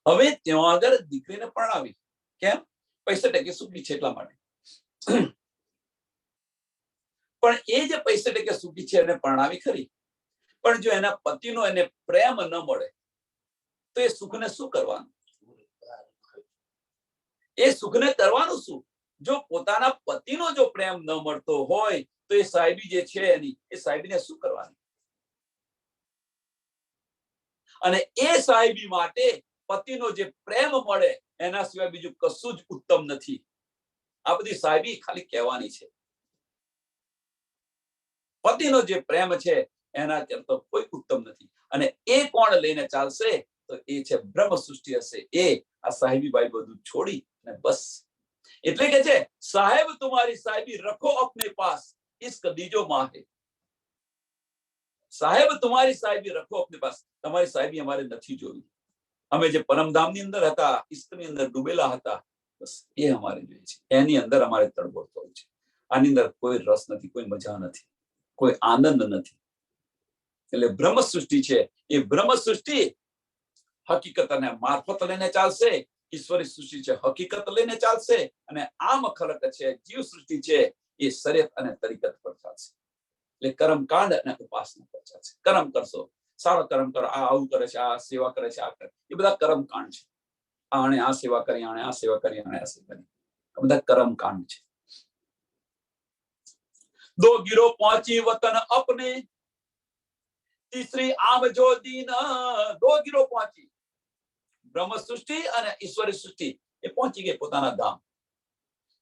હવે ત્યાં આગળ દીકરીને પરણાવી, કેમ? પૈસા ટકે સુખી છે એટલા માટે. પણ એ જે પૈસા ટકે સુખી છે એને પરણાવી ખરી, પણ જો એના પતિનો એને પ્રેમ ન મળે તો એ સુખને શું કરવાનું? એ સુખને કરવાનું શું? જો પોતાના પતિનો જો પ્રેમ ન મળતો હોય તો એ સાહેબી જે છે એની, એ સાહેબીને શું કરવાની? અને એ સાહેબી માટે પતિનો જે પ્રેમ મળે એના સિવાય બીજું કશું જ ઉત્તમ નથી. આ બધી સાહેબી ખાલી કહેવાની છે. પતિનો જે પ્રેમ છે એના કરતા કોઈ ઉત્તમ નથી. અને એ કોણ લઈને ચાલશે? તો એ છે બ્રહ્મ સૃષ્ટિ હશે એ. આ સાહેબી ભાઈ બધું છોડી અને બસ, એટલે કે છે સાહેબ તમારી સાહેબી રખો અપને પાસ, ઇશ્ક દીજો માહે. સાહેબ તમારી સાહેબી રખો અપને પાસ. તમારી સાહેબી અમારે નથી જોવી. અમે જે પરમધામની અંદર હતા, ઇશ્કની અંદર ડૂબેલા હતા, બસ એ અમારે જોઈએ છે. એની અંદર અમારે તડબોળતો હોય છે. આની અંદર કોઈ રસ નથી, કોઈ મજા નથી, કોઈ આનંદ નથી. એટલે બ્રહ્મ સૃષ્ટિ છે એ બ્રહ્મ સૃષ્ટિ હકીકત અને મારફત લઈને ચાલશે. ઈશ્વરી સૃષ્ટિ છે હકીકત લઈને ચાલશે. અને આમ ખલક છે જીવ સૃષ્ટિ છે એ શરીયત અને તરીકત પર ચાલશે. એટલે કર્મકાંડ અને ઉપાસના પર ચાલશે. કર્મ કરશો, સારો કર્મ કરો, આ આવું કરે છે, આ સેવા કરે છે, આ કરે, એ બધા કર્મકાંડ છે. આણે આ સેવા કરી, આણે આ સેવા કરી, આણે આ સેવા કરી, આ બધા કર્મકાંડ છે. दो गिरो पहुंची वतन अपने, तीसरी आम जो दीन. दो गिरो पहुंची, બ્રહ્મ સૃષ્ટિ અને ઈશ્વરી સૃષ્ટિ એ પહોંચી ગઈ પોતાના ધામ.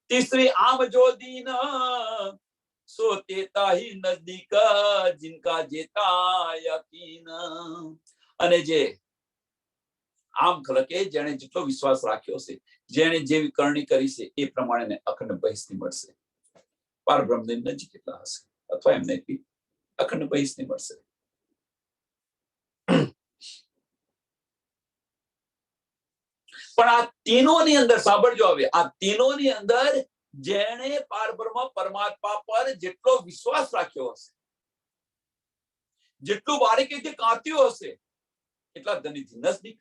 तीसरी आम जो दीन, सो तेता ही नजदीक, जिनका जेता यकीन. અને જે આમ ખલકે જેણે જેટલો વિશ્વાસ રાખ્યો છે, જેણે જેવી કરણી કરી છે એ પ્રમાણે અખંડ બહિષ્ઠી મળશે. પારબ્રહ્મની નજીક કેટલા હશે અથવા એમને અખંડ બહિષ્ઠી મળશે. પણ આ તીનોની અંદર સાંભળજો, હવે આ તીનોની અંદર જેણે પારબ્રહ્મ પરમાત્મા પર જેટલો વિશ્વાસ રાખ્યો હશે, જેટલું બારીકીથી કાંત્યું હશે, એટલા ધનીથી નજદીક.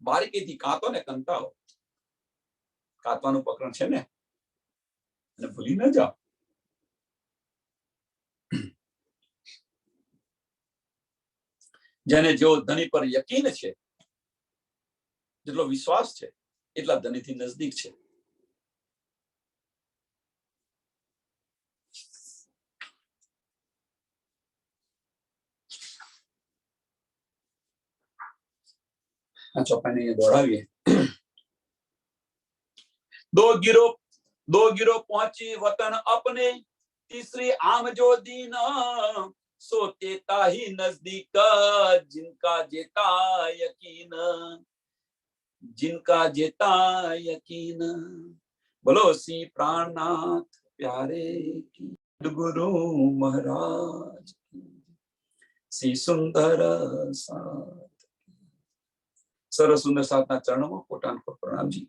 બારીકીથી કાંતો ને કંટાળો. કાંતવાનું પ્રકરણ છે ને, અને ભૂલી ન જાઓ. જેને જેવો ધની પર યકીન છે, જેટલો વિશ્વાસ છે, એટલા ધનીથી નજદીક છે. આ ચોપાઈને દોડાવીએ. दो गिरो पहुंची वतन अपने, तीसरी आम जो दीन, सो तेता ही नजदीक, जिनका जेता यकीन. जिनका जेता यकीन. बोलो श्री प्राणनाथ प्यारे की, गुरु महाराज की, श्री सुंदर साथ. सरस सुंदर साथના ચરણોમાં કોટાન પ્રણામજી.